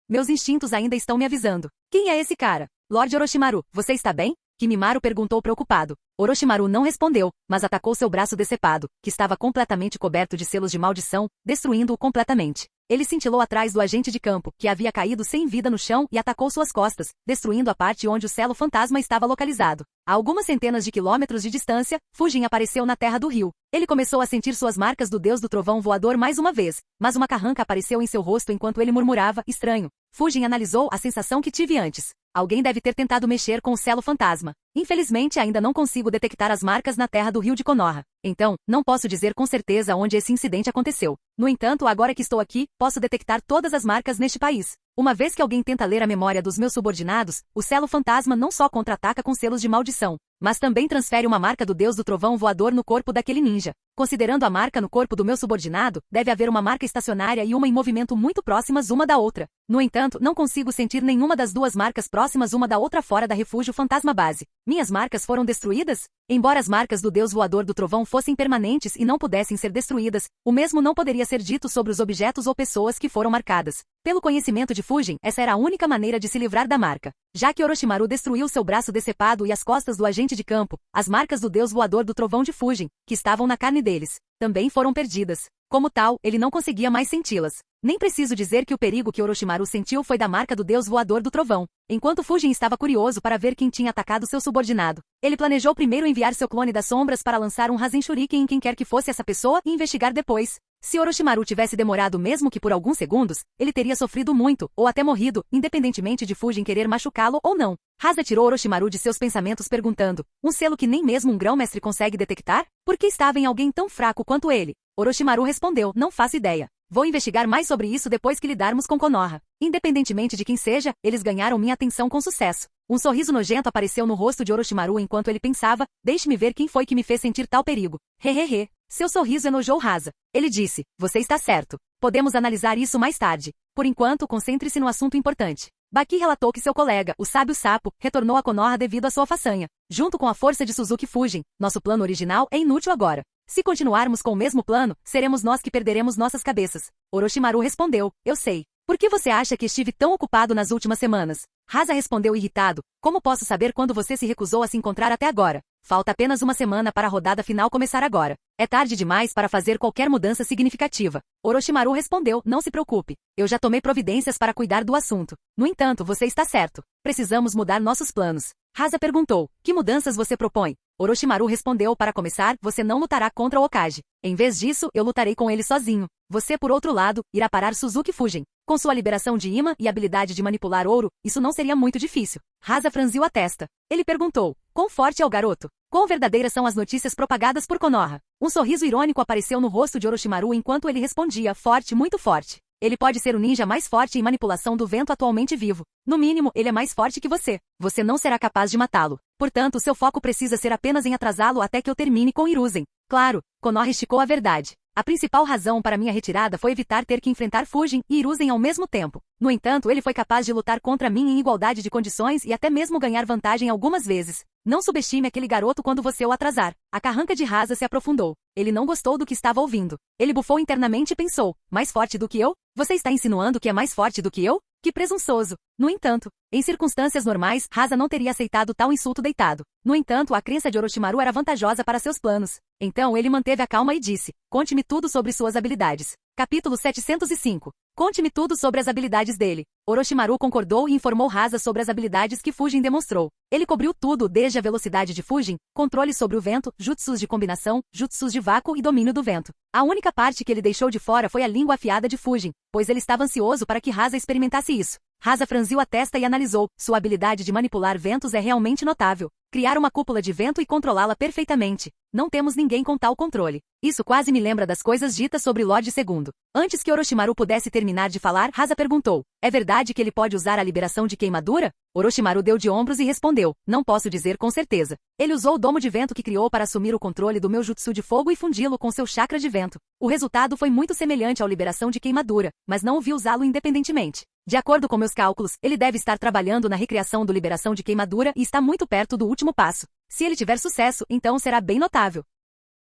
Meus instintos ainda estão me avisando. Quem é esse cara? Lorde Orochimaru, você está bem? Kimimaru perguntou preocupado. Orochimaru não respondeu, mas atacou seu braço decepado, que estava completamente coberto de selos de maldição, destruindo-o completamente. Ele cintilou atrás do agente de campo, que havia caído sem vida no chão e atacou suas costas, destruindo a parte onde o selo fantasma estava localizado. A algumas centenas de quilômetros de distância, Fujin apareceu na Terra do Rio. Ele começou a sentir suas marcas do deus do trovão voador mais uma vez, mas uma carranca apareceu em seu rosto enquanto ele murmurava, estranho. Fujin analisou a sensação que tive antes. Alguém deve ter tentado mexer com o selo fantasma. Infelizmente ainda não consigo detectar as marcas na Terra do Rio de Konoha. Então, não posso dizer com certeza onde esse incidente aconteceu. No entanto, agora que estou aqui, posso detectar todas as marcas neste país. Uma vez que alguém tenta ler a memória dos meus subordinados, o selo fantasma não só contra-ataca com selos de maldição, mas também transfere uma marca do deus do trovão voador no corpo daquele ninja. Considerando a marca no corpo do meu subordinado, deve haver uma marca estacionária e uma em movimento muito próximas uma da outra. No entanto, não consigo sentir nenhuma das duas marcas próximas uma da outra fora da Refúgio Fantasma Base. Minhas marcas foram destruídas? Embora as marcas do Deus voador do trovão fossem permanentes e não pudessem ser destruídas, o mesmo não poderia ser dito sobre os objetos ou pessoas que foram marcadas. Pelo conhecimento de Fujin, essa era a única maneira de se livrar da marca. Já que Orochimaru destruiu seu braço decepado e as costas do agente de campo, as marcas do Deus voador do trovão de Fujin, que estavam na carne deles, também foram perdidas. Como tal, ele não conseguia mais senti-las. Nem preciso dizer que o perigo que Orochimaru sentiu foi da marca do Deus voador do trovão. Enquanto Fujin estava curioso para ver quem tinha atacado seu subordinado, ele planejou primeiro enviar seu clone das sombras para lançar um Rasen Shuriken em quem quer que fosse essa pessoa e investigar depois. Se Orochimaru tivesse demorado mesmo que por alguns segundos, ele teria sofrido muito, ou até morrido, independentemente de Fujin querer machucá-lo ou não. Hasa tirou Orochimaru de seus pensamentos perguntando, um selo que nem mesmo um grão-mestre consegue detectar? Por que estava em alguém tão fraco quanto ele? Orochimaru respondeu, não faço ideia. Vou investigar mais sobre isso depois que lidarmos com Konoha. Independentemente de quem seja, eles ganharam minha atenção com sucesso. Um sorriso nojento apareceu no rosto de Orochimaru enquanto ele pensava, deixe-me ver quem foi que me fez sentir tal perigo. Hehehe. Seu sorriso enojou Hasa. Ele disse, você está certo. Podemos analisar isso mais tarde. Por enquanto, concentre-se no assunto importante. Baki relatou que seu colega, o sábio sapo, retornou a Konoha devido à sua façanha. Junto com a força de Suzuki Fujin, nosso plano original é inútil agora. Se continuarmos com o mesmo plano, seremos nós que perderemos nossas cabeças. Orochimaru respondeu, eu sei. Por que você acha que estive tão ocupado nas últimas semanas? Hasa respondeu irritado, como posso saber quando você se recusou a se encontrar até agora? Falta apenas uma semana para a rodada final começar agora. É tarde demais para fazer qualquer mudança significativa. Orochimaru respondeu, não se preocupe. Eu já tomei providências para cuidar do assunto. No entanto, você está certo. Precisamos mudar nossos planos. Hasa perguntou, que mudanças você propõe? Orochimaru respondeu, para começar, você não lutará contra o Hokage. Em vez disso, eu lutarei com ele sozinho. Você, por outro lado, irá parar Suzuki Fujin. Com sua liberação de imã e habilidade de manipular ouro, isso não seria muito difícil. Hasa franziu a testa. Ele perguntou, quão forte é o garoto? Quão verdadeiras são as notícias propagadas por Konoha? Um sorriso irônico apareceu no rosto de Orochimaru enquanto ele respondia, forte, muito forte. Ele pode ser o ninja mais forte em manipulação do vento atualmente vivo. No mínimo, ele é mais forte que você. Você não será capaz de matá-lo. Portanto, seu foco precisa ser apenas em atrasá-lo até que eu termine com Hiruzen. Claro, Konoha esticou a verdade. A principal razão para minha retirada foi evitar ter que enfrentar Fujin e Hiruzen ao mesmo tempo. No entanto, ele foi capaz de lutar contra mim em igualdade de condições e até mesmo ganhar vantagem algumas vezes. Não subestime aquele garoto quando você o atrasar. A carranca de Hasa se aprofundou. Ele não gostou do que estava ouvindo. Ele bufou internamente e pensou, mais forte do que eu? Você está insinuando que é mais forte do que eu? Que presunçoso. No entanto, em circunstâncias normais, Hasa não teria aceitado tal insulto deitado. No entanto, a crença de Orochimaru era vantajosa para seus planos. Então ele manteve a calma e disse, conte-me tudo sobre suas habilidades. Capítulo 705. Conte-me tudo sobre as habilidades dele. Orochimaru concordou e informou Hasa sobre as habilidades que Fujin demonstrou. Ele cobriu tudo desde a velocidade de Fujin, controle sobre o vento, jutsus de combinação, jutsus de vácuo e domínio do vento. A única parte que ele deixou de fora foi a língua afiada de Fujin, pois ele estava ansioso para que Hasa experimentasse isso. Hasa franziu a testa e analisou, sua habilidade de manipular ventos é realmente notável. Criar uma cúpula de vento e controlá-la perfeitamente. Não temos ninguém com tal controle. Isso quase me lembra das coisas ditas sobre Lorde II. Antes que Orochimaru pudesse terminar de falar, Hasa perguntou, é verdade que ele pode usar a liberação de queimadura? Orochimaru deu de ombros e respondeu, não posso dizer com certeza. Ele usou o domo de vento que criou para assumir o controle do meu jutsu de fogo e fundi-lo com seu chakra de vento. O resultado foi muito semelhante à liberação de queimadura, mas não o vi usá-lo independentemente. De acordo com meus cálculos, ele deve estar trabalhando na recriação do liberação de queimadura e está muito perto do último passo. Se ele tiver sucesso, então será bem notável.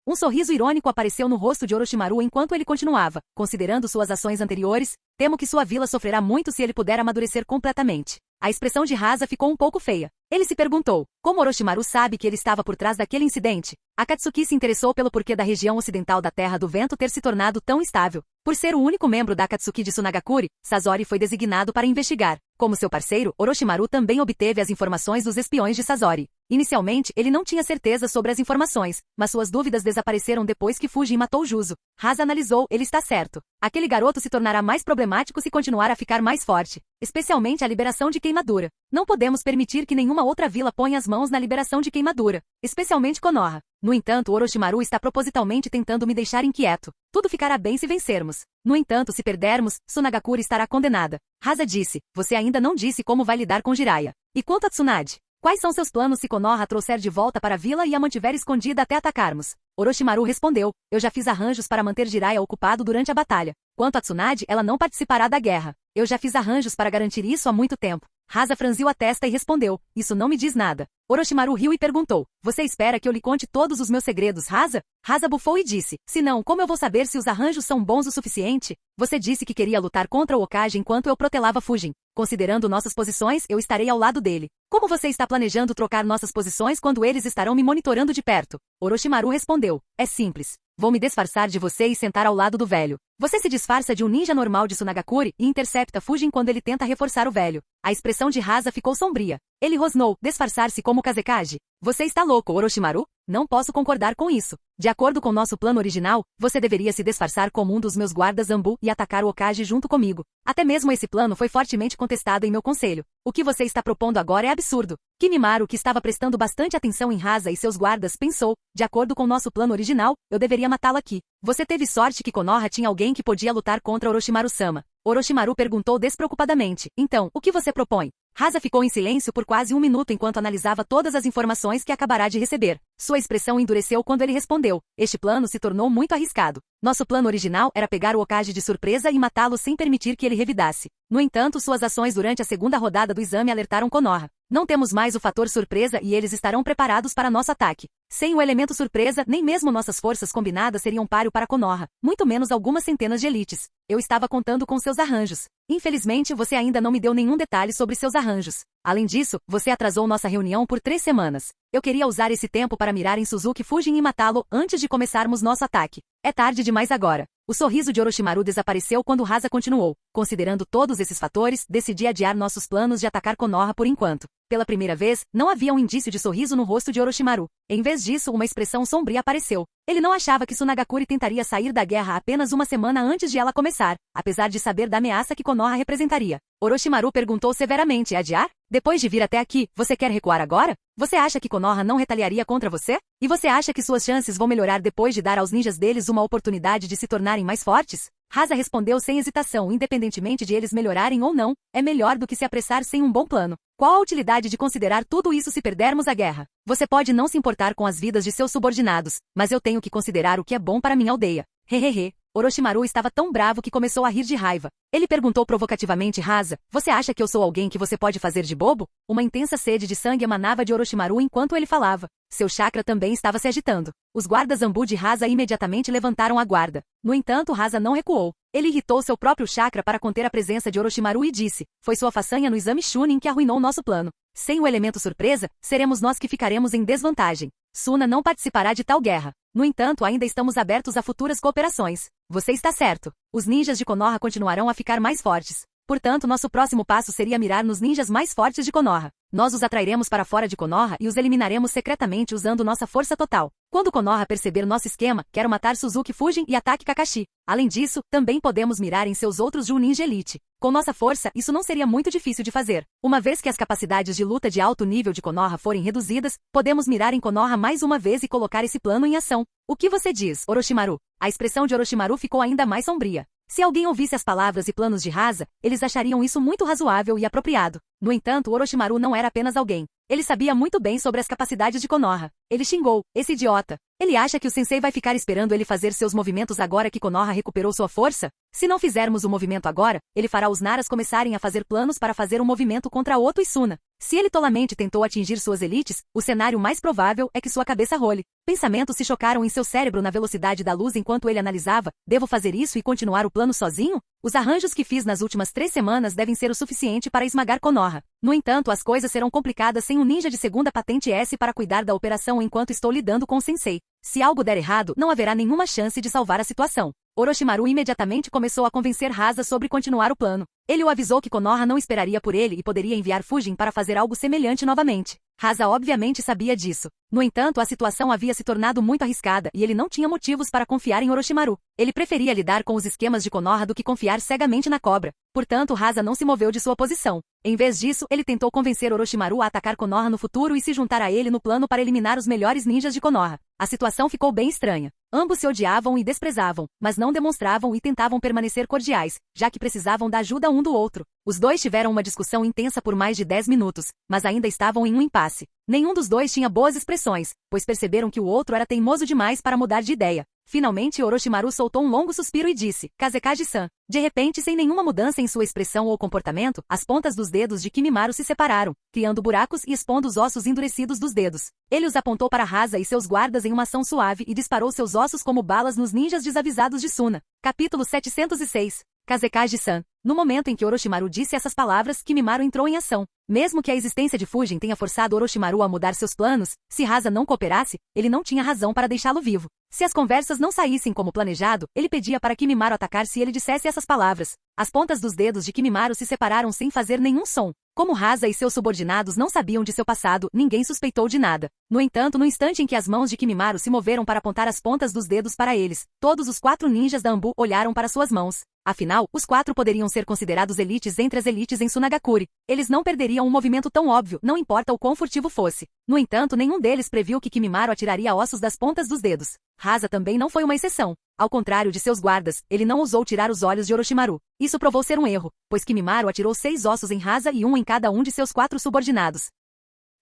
Um sorriso irônico apareceu no rosto de Orochimaru enquanto ele continuava. Considerando suas ações anteriores, temo que sua vila sofrerá muito se ele puder amadurecer completamente. A expressão de Hasa ficou um pouco feia. Ele se perguntou, como Orochimaru sabe que ele estava por trás daquele incidente? Akatsuki se interessou pelo porquê da região ocidental da Terra do Vento ter se tornado tão instável. Por ser o único membro da Akatsuki de Tsunagakure, Sasori foi designado para investigar. Como seu parceiro, Orochimaru também obteve as informações dos espiões de Sasori. Inicialmente, ele não tinha certeza sobre as informações, mas suas dúvidas desapareceram depois que Fujin matou Juzo. Hasa analisou, ele está certo. Aquele garoto se tornará mais problemático se continuar a ficar mais forte. Especialmente a liberação de queimadura. Não podemos permitir que nenhuma outra vila ponha as mãos na liberação de queimadura. Especialmente Konoha. No entanto, Orochimaru está propositalmente tentando me deixar inquieto. Tudo ficará bem se vencermos. No entanto, se perdermos, Tsunagakure estará condenada. Hasa disse, você ainda não disse como vai lidar com Jiraiya. E quanto a Tsunade? Quais são seus planos se Konoha a trouxer de volta para a vila e a mantiver escondida até atacarmos? Orochimaru respondeu, eu já fiz arranjos para manter Jiraiya ocupado durante a batalha. Quanto a Tsunade, ela não participará da guerra. Eu já fiz arranjos para garantir isso há muito tempo. Rasa franziu a testa e respondeu, isso não me diz nada. Orochimaru riu e perguntou, você espera que eu lhe conte todos os meus segredos, Rasa? Rasa bufou e disse, se não, como eu vou saber se os arranjos são bons o suficiente? Você disse que queria lutar contra o Hokage enquanto eu protelava Fujin. Considerando nossas posições, eu estarei ao lado dele. Como você está planejando trocar nossas posições quando eles estarão me monitorando de perto? Orochimaru respondeu, é simples. Vou me disfarçar de você e sentar ao lado do velho. Você se disfarça de um ninja normal de Tsunagakure e intercepta Fujin quando ele tenta reforçar o velho. A expressão de Rasa ficou sombria. Ele rosnou, disfarçar-se como Kazekage. Você está louco, Orochimaru? Não posso concordar com isso. De acordo com nosso plano original, você deveria se disfarçar como um dos meus guardas Zanbu e atacar o Hokage junto comigo. Até mesmo esse plano foi fortemente contestado em meu conselho. O que você está propondo agora é absurdo. Kimimaro, que estava prestando bastante atenção em Rasa e seus guardas, pensou, de acordo com nosso plano original, eu deveria matá-lo aqui. Você teve sorte que Konoha tinha alguém que podia lutar contra Orochimaru-sama. Orochimaru perguntou despreocupadamente, então, o que você propõe? Rasa ficou em silêncio por quase um minuto enquanto analisava todas as informações que acabará de receber. Sua expressão endureceu quando ele respondeu, este plano se tornou muito arriscado. Nosso plano original era pegar o Hokage de surpresa e matá-lo sem permitir que ele revidasse. No entanto, suas ações durante a segunda rodada do exame alertaram Konoha. Não temos mais o fator surpresa e eles estarão preparados para nosso ataque. Sem o elemento surpresa, nem mesmo nossas forças combinadas seriam páreo para Konoha, muito menos algumas centenas de elites. Eu estava contando com seus arranjos. Infelizmente, você ainda não me deu nenhum detalhe sobre seus arranjos. Além disso, você atrasou nossa reunião por 3 semanas. Eu queria usar esse tempo para mirar em Suzuki Fujin e matá-lo antes de começarmos nosso ataque. É tarde demais agora. O sorriso de Orochimaru desapareceu quando Rasa continuou. Considerando todos esses fatores, decidi adiar nossos planos de atacar Konoha por enquanto. Pela primeira vez, não havia um indício de sorriso no rosto de Orochimaru. Em vez disso, uma expressão sombria apareceu. Ele não achava que Tsunagakure tentaria sair da guerra apenas uma semana antes de ela começar, apesar de saber da ameaça que Konoha representaria. Orochimaru perguntou severamente, adiar? Depois de vir até aqui, você quer recuar agora? Você acha que Konoha não retaliaria contra você? E você acha que suas chances vão melhorar depois de dar aos ninjas deles uma oportunidade de se tornarem mais fortes? Rasa respondeu sem hesitação, independentemente de eles melhorarem ou não, é melhor do que se apressar sem um bom plano. Qual a utilidade de considerar tudo isso se perdermos a guerra? Você pode não se importar com as vidas de seus subordinados, mas eu tenho que considerar o que é bom para minha aldeia. Hehehe. Orochimaru estava tão bravo que começou a rir de raiva. Ele perguntou provocativamente Rasa, você acha que eu sou alguém que você pode fazer de bobo? Uma intensa sede de sangue emanava de Orochimaru enquanto ele falava. Seu chakra também estava se agitando. Os guardas Zanbu de Rasa imediatamente levantaram a guarda. No entanto, Rasa não recuou. Ele irritou seu próprio chakra para conter a presença de Orochimaru e disse, foi sua façanha no exame Chunin que arruinou nosso plano. Sem o elemento surpresa, seremos nós que ficaremos em desvantagem. Suna não participará de tal guerra. No entanto, ainda estamos abertos a futuras cooperações. Você está certo. Os ninjas de Konoha continuarão a ficar mais fortes. Portanto, nosso próximo passo seria mirar nos ninjas mais fortes de Konoha. Nós os atrairemos para fora de Konoha e os eliminaremos secretamente usando nossa força total. Quando Konoha perceber nosso esquema, quero matar Suzuki Fujin e ataque Kakashi. Além disso, também podemos mirar em seus outros Junin de elite. Com nossa força, isso não seria muito difícil de fazer. Uma vez que as capacidades de luta de alto nível de Konoha forem reduzidas, podemos mirar em Konoha mais uma vez e colocar esse plano em ação. O que você diz, Orochimaru? A expressão de Orochimaru ficou ainda mais sombria. Se alguém ouvisse as palavras e planos de Rasa, eles achariam isso muito razoável e apropriado. No entanto, Orochimaru não era apenas alguém. Ele sabia muito bem sobre as capacidades de Konoha. Ele xingou, esse idiota. Ele acha que o sensei vai ficar esperando ele fazer seus movimentos agora que Konoha recuperou sua força? Se não fizermos o movimento agora, ele fará os Naras começarem a fazer planos para fazer um movimento contra Oto e Suna. Se ele tolamente tentou atingir suas elites, o cenário mais provável é que sua cabeça role. Pensamentos se chocaram em seu cérebro na velocidade da luz enquanto ele analisava, devo fazer isso e continuar o plano sozinho? Os arranjos que fiz nas últimas 3 semanas devem ser o suficiente para esmagar Konoha. No entanto, as coisas serão complicadas sem um ninja de segunda patente S para cuidar da operação enquanto estou lidando com o sensei. Se algo der errado, não haverá nenhuma chance de salvar a situação. Orochimaru imediatamente começou a convencer Rasa sobre continuar o plano. Ele o avisou que Konoha não esperaria por ele e poderia enviar Fujin para fazer algo semelhante novamente. Rasa obviamente sabia disso. No entanto, a situação havia se tornado muito arriscada e ele não tinha motivos para confiar em Orochimaru. Ele preferia lidar com os esquemas de Konoha do que confiar cegamente na cobra. Portanto, Rasa não se moveu de sua posição. Em vez disso, ele tentou convencer Orochimaru a atacar Konoha no futuro e se juntar a ele no plano para eliminar os melhores ninjas de Konoha. A situação ficou bem estranha. Ambos se odiavam e desprezavam, mas não demonstravam e tentavam permanecer cordiais, já que precisavam da ajuda um do outro. Os dois tiveram uma discussão intensa por mais de 10 minutos, mas ainda estavam em um impasse. Nenhum dos dois tinha boas expressões, pois perceberam que o outro era teimoso demais para mudar de ideia. Finalmente Orochimaru soltou um longo suspiro e disse, Kazekage-san. De repente, sem nenhuma mudança em sua expressão ou comportamento, as pontas dos dedos de Kimimaro se separaram, criando buracos e expondo os ossos endurecidos dos dedos. Ele os apontou para Hasa e seus guardas em uma ação suave e disparou seus ossos como balas nos ninjas desavisados de Suna. Capítulo 706. Kazekage-san. No momento em que Orochimaru disse essas palavras, Kimimaro entrou em ação. Mesmo que a existência de Fujin tenha forçado Orochimaru a mudar seus planos, se Hasa não cooperasse, ele não tinha razão para deixá-lo vivo. Se as conversas não saíssem como planejado, ele pedia para Kimimaro atacar se ele dissesse essas palavras. As pontas dos dedos de Kimimaro se separaram sem fazer nenhum som. Como Hasa e seus subordinados não sabiam de seu passado, ninguém suspeitou de nada. No entanto, no instante em que as mãos de Kimimaro se moveram para apontar as pontas dos dedos para eles, todos os 4 ninjas da Anbu olharam para suas mãos. Afinal, os 4 poderiam ser considerados elites entre as elites em Sunagakure. Eles não perderiam um movimento tão óbvio, não importa o quão furtivo fosse. No entanto, nenhum deles previu que Kimimaro atiraria ossos das pontas dos dedos. Hasa também não foi uma exceção. Ao contrário de seus guardas, ele não ousou tirar os olhos de Orochimaru. Isso provou ser um erro, pois Kimimaro atirou 6 ossos em Hasa e 1 em cada um de seus 4 subordinados.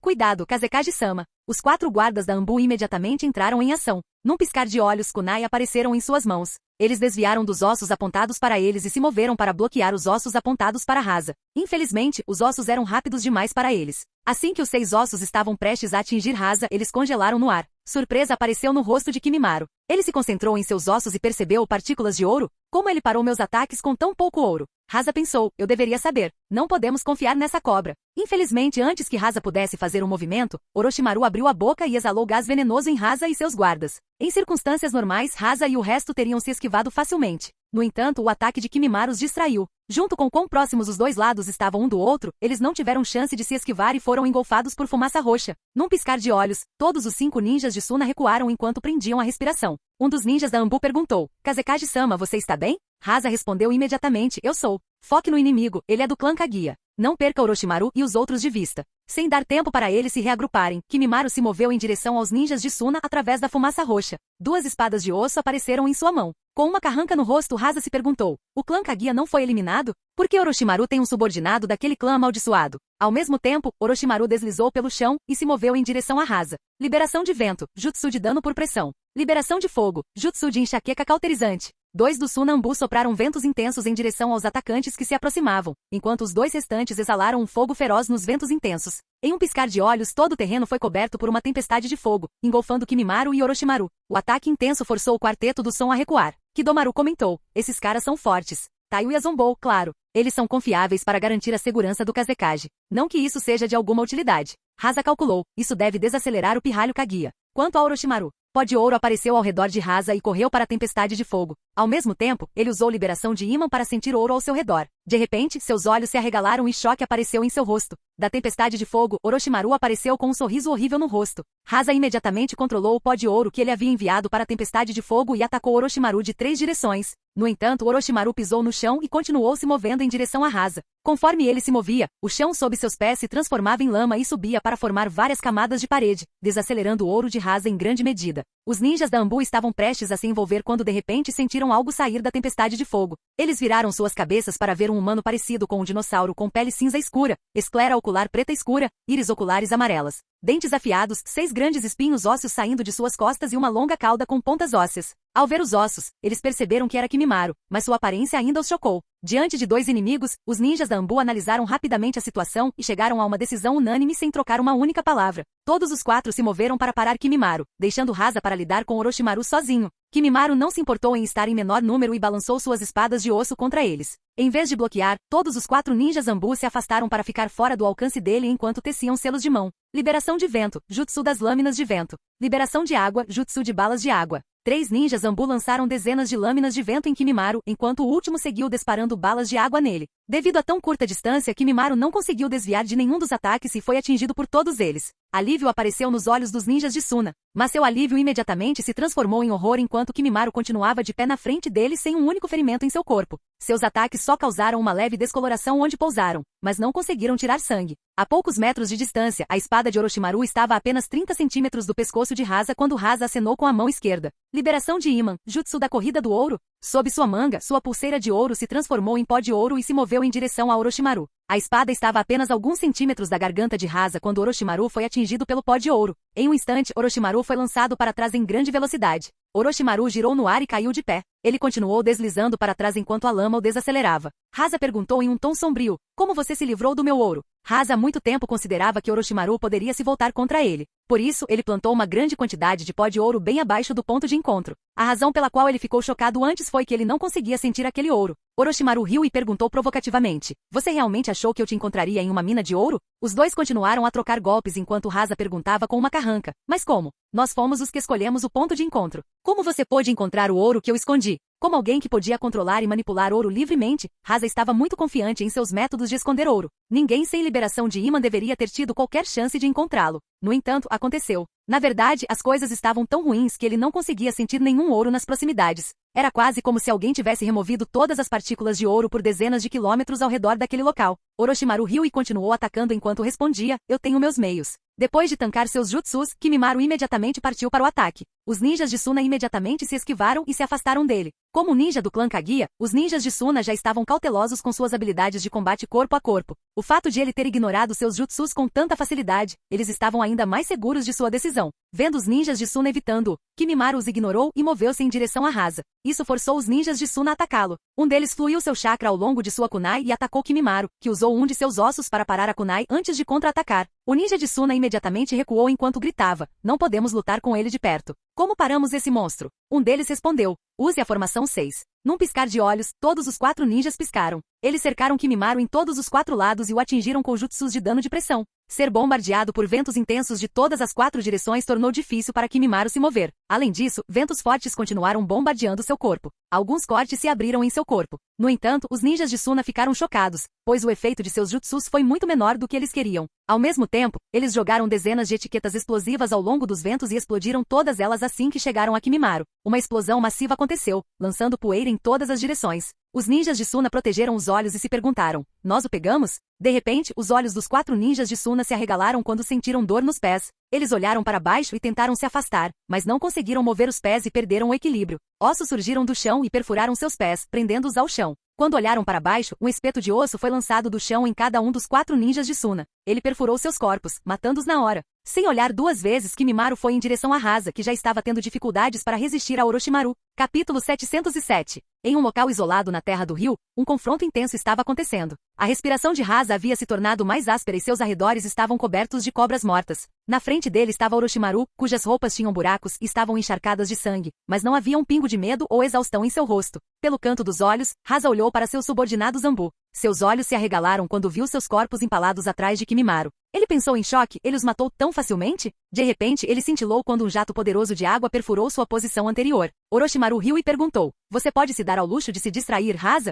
Cuidado, Kazekage-sama. Os 4 guardas da Anbu imediatamente entraram em ação. Num piscar de olhos, kunai apareceram em suas mãos. Eles desviaram dos ossos apontados para eles e se moveram para bloquear os ossos apontados para Hasa. Infelizmente, os ossos eram rápidos demais para eles. Assim que os 6 ossos estavam prestes a atingir Hasa, eles congelaram no ar. Surpresa apareceu no rosto de Kimimaro. Ele se concentrou em seus ossos e percebeu partículas de ouro. Como ele parou meus ataques com tão pouco ouro? Hasa pensou, eu deveria saber. Não podemos confiar nessa cobra. Infelizmente, antes que Hasa pudesse fazer um movimento, Orochimaru abriu a boca e exalou gás venenoso em Hasa e seus guardas. Em circunstâncias normais, Hasa e o resto teriam se esquivado facilmente. No entanto, o ataque de Kimimaro os distraiu. Junto com quão próximos os dois lados estavam um do outro, eles não tiveram chance de se esquivar e foram engolfados por fumaça roxa. Num piscar de olhos, todos os 5 ninjas de Suna recuaram enquanto prendiam a respiração. Um dos ninjas da Anbu perguntou, Kazekage-sama, você está bem? Hasa respondeu imediatamente, eu sou. Foque no inimigo, ele é do clã Kaguya. Não perca Orochimaru e os outros de vista. Sem dar tempo para eles se reagruparem, Kimimaro se moveu em direção aos ninjas de Suna através da fumaça roxa. 2 espadas de osso apareceram em sua mão. Com uma carranca no rosto, Hasa se perguntou, o clã Kaguya não foi eliminado? Por que Orochimaru tem um subordinado daquele clã amaldiçoado? Ao mesmo tempo, Orochimaru deslizou pelo chão e se moveu em direção a Hasa. Liberação de vento, jutsu de dano por pressão. Liberação de fogo, jutsu de enxaqueca cauterizante. 2 do Suna Anbu sopraram ventos intensos em direção aos atacantes que se aproximavam, enquanto os 2 restantes exalaram um fogo feroz nos ventos intensos. Em um piscar de olhos, todo o terreno foi coberto por uma tempestade de fogo, engolfando Kimimaro e Orochimaru. O ataque intenso forçou o quarteto do som a recuar. Kidomaru comentou, esses caras são fortes. Taiuya zombou, claro. Eles são confiáveis para garantir a segurança do Kazekage. Não que isso seja de alguma utilidade. Hasa calculou, isso deve desacelerar o pirralho Kaguya. Quanto a Orochimaru, pó de ouro apareceu ao redor de Hasa e correu para a tempestade de fogo. Ao mesmo tempo, ele usou liberação de ímã para sentir ouro ao seu redor. De repente, seus olhos se arregalaram e choque apareceu em seu rosto. Da tempestade de fogo, Orochimaru apareceu com um sorriso horrível no rosto. Hasa imediatamente controlou o pó de ouro que ele havia enviado para a tempestade de fogo e atacou Orochimaru de 3 direções. No entanto, Orochimaru pisou no chão e continuou se movendo em direção a Hasa. Conforme ele se movia, o chão sob seus pés se transformava em lama e subia para formar várias camadas de parede, desacelerando o ouro de Hasa em grande medida. Os ninjas da Anbu estavam prestes a se envolver quando de repente sentiram algo sair da tempestade de fogo. Eles viraram suas cabeças para ver um humano parecido com um dinossauro com pele cinza escura, esclera ocular preta escura, íris oculares amarelas, dentes afiados, 6 grandes espinhos ósseos saindo de suas costas e uma longa cauda com pontas ósseas. Ao ver os ossos, eles perceberam que era Kimimaro, mas sua aparência ainda os chocou. Diante de 2 inimigos, os ninjas da Anbu analisaram rapidamente a situação e chegaram a uma decisão unânime sem trocar uma única palavra. Todos os 4 se moveram para parar Kimimaro, deixando Hasa para lidar com Orochimaru sozinho. Kimimaro não se importou em estar em menor número e balançou suas espadas de osso contra eles. Em vez de bloquear, todos os 4 ninjas Anbu se afastaram para ficar fora do alcance dele enquanto teciam selos de mão. Liberação de vento, jutsu das lâminas de vento. Liberação de água, jutsu de balas de água. 3 ninjas Anbu lançaram dezenas de lâminas de vento em Kimimaro, enquanto o último seguiu disparando balas de água nele. Devido a tão curta distância, Kimimaro não conseguiu desviar de nenhum dos ataques e foi atingido por todos eles. Alívio apareceu nos olhos dos ninjas de Suna, mas seu alívio imediatamente se transformou em horror enquanto Kimimaro continuava de pé na frente dele sem um único ferimento em seu corpo. Seus ataques só causaram uma leve descoloração onde pousaram, mas não conseguiram tirar sangue. A poucos metros de distância, a espada de Orochimaru estava a apenas 30 centímetros do pescoço de Hasa quando Hasa acenou com a mão esquerda. Liberação de ímã, jutsu da corrida do ouro. Sob sua manga, sua pulseira de ouro se transformou em pó de ouro e se moveu em direção a Orochimaru. A espada estava a apenas alguns centímetros da garganta de Hasa quando Orochimaru foi atingido pelo pó de ouro. Em um instante, Orochimaru foi lançado para trás em grande velocidade. Orochimaru girou no ar e caiu de pé. Ele continuou deslizando para trás enquanto a lama o desacelerava. Rasa perguntou em um tom sombrio, como você se livrou do meu ouro? Rasa há muito tempo considerava que Orochimaru poderia se voltar contra ele. Por isso, ele plantou uma grande quantidade de pó de ouro bem abaixo do ponto de encontro. A razão pela qual ele ficou chocado antes foi que ele não conseguia sentir aquele ouro. Orochimaru riu e perguntou provocativamente, você realmente achou que eu te encontraria em uma mina de ouro? Os dois continuaram a trocar golpes enquanto Rasa perguntava com uma carranca, mas como? Nós fomos os que escolhemos o ponto de encontro. Como você pôde encontrar o ouro que eu escondi? Como alguém que podia controlar e manipular ouro livremente, Rasa estava muito confiante em seus métodos de esconder ouro. Ninguém sem liberação de ímã deveria ter tido qualquer chance de encontrá-lo. No entanto, aconteceu. Na verdade, as coisas estavam tão ruins que ele não conseguia sentir nenhum ouro nas proximidades. Era quase como se alguém tivesse removido todas as partículas de ouro por dezenas de quilômetros ao redor daquele local. Orochimaru riu e continuou atacando enquanto respondia, eu tenho meus meios. Depois de tancar seus jutsus, Kimimaro imediatamente partiu para o ataque. Os ninjas de Suna imediatamente se esquivaram e se afastaram dele. Como ninja do clã Kaguya, os ninjas de Suna já estavam cautelosos com suas habilidades de combate corpo a corpo. O fato de ele ter ignorado seus jutsus com tanta facilidade, eles estavam ainda mais seguros de sua decisão. Vendo os ninjas de Suna evitando-o, Kimimaro os ignorou e moveu-se em direção a Rasa. Isso forçou os ninjas de Suna a atacá-lo. Um deles fluiu seu chakra ao longo de sua kunai e atacou Kimimaro, que usou um de seus ossos para parar a kunai antes de contra-atacar. O ninja de Suna imediatamente recuou enquanto gritava, não podemos lutar com ele de perto. Como paramos esse monstro? Um deles respondeu, use a formação 6. Num piscar de olhos, todos os 4 ninjas piscaram. Eles cercaram Kimimaro em todos os 4 lados e o atingiram com jutsus de dano de pressão. Ser bombardeado por ventos intensos de todas as 4 direções tornou difícil para Kimimaro se mover. Além disso, ventos fortes continuaram bombardeando seu corpo. Alguns cortes se abriram em seu corpo. No entanto, os ninjas de Suna ficaram chocados, pois o efeito de seus jutsus foi muito menor do que eles queriam. Ao mesmo tempo, eles jogaram dezenas de etiquetas explosivas ao longo dos ventos e explodiram todas elas assim que chegaram a Kimimaro. Uma explosão massiva aconteceu, lançando poeira em todas as direções. Os ninjas de Suna protegeram os olhos e se perguntaram, nós o pegamos? De repente, os olhos dos 4 ninjas de Suna se arregalaram quando sentiram dor nos pés. Eles olharam para baixo e tentaram se afastar, mas não conseguiram mover os pés e perderam o equilíbrio. Ossos surgiram do chão e perfuraram seus pés, prendendo-os ao chão. Quando olharam para baixo, um espeto de osso foi lançado do chão em cada um dos 4 ninjas de Suna. Ele perfurou seus corpos, matando-os na hora. Sem olhar 2 vezes, Kimimaro foi em direção a Rasa, que já estava tendo dificuldades para resistir a Orochimaru. Capítulo 707. Em um local isolado na terra do rio, um confronto intenso estava acontecendo. A respiração de Rasa havia se tornado mais áspera e seus arredores estavam cobertos de cobras mortas. Na frente dele estava Orochimaru, cujas roupas tinham buracos e estavam encharcadas de sangue, mas não havia um pingo de medo ou exaustão em seu rosto. Pelo canto dos olhos, Rasa olhou para seu subordinado Zambu. Seus olhos se arregalaram quando viu seus corpos empalados atrás de Kimimaro. Ele pensou em choque, ele os matou tão facilmente? De repente, ele cintilou quando um jato poderoso de água perfurou sua posição anterior. Orochimaru riu e perguntou, você pode se dar ao luxo de se distrair, Rasa?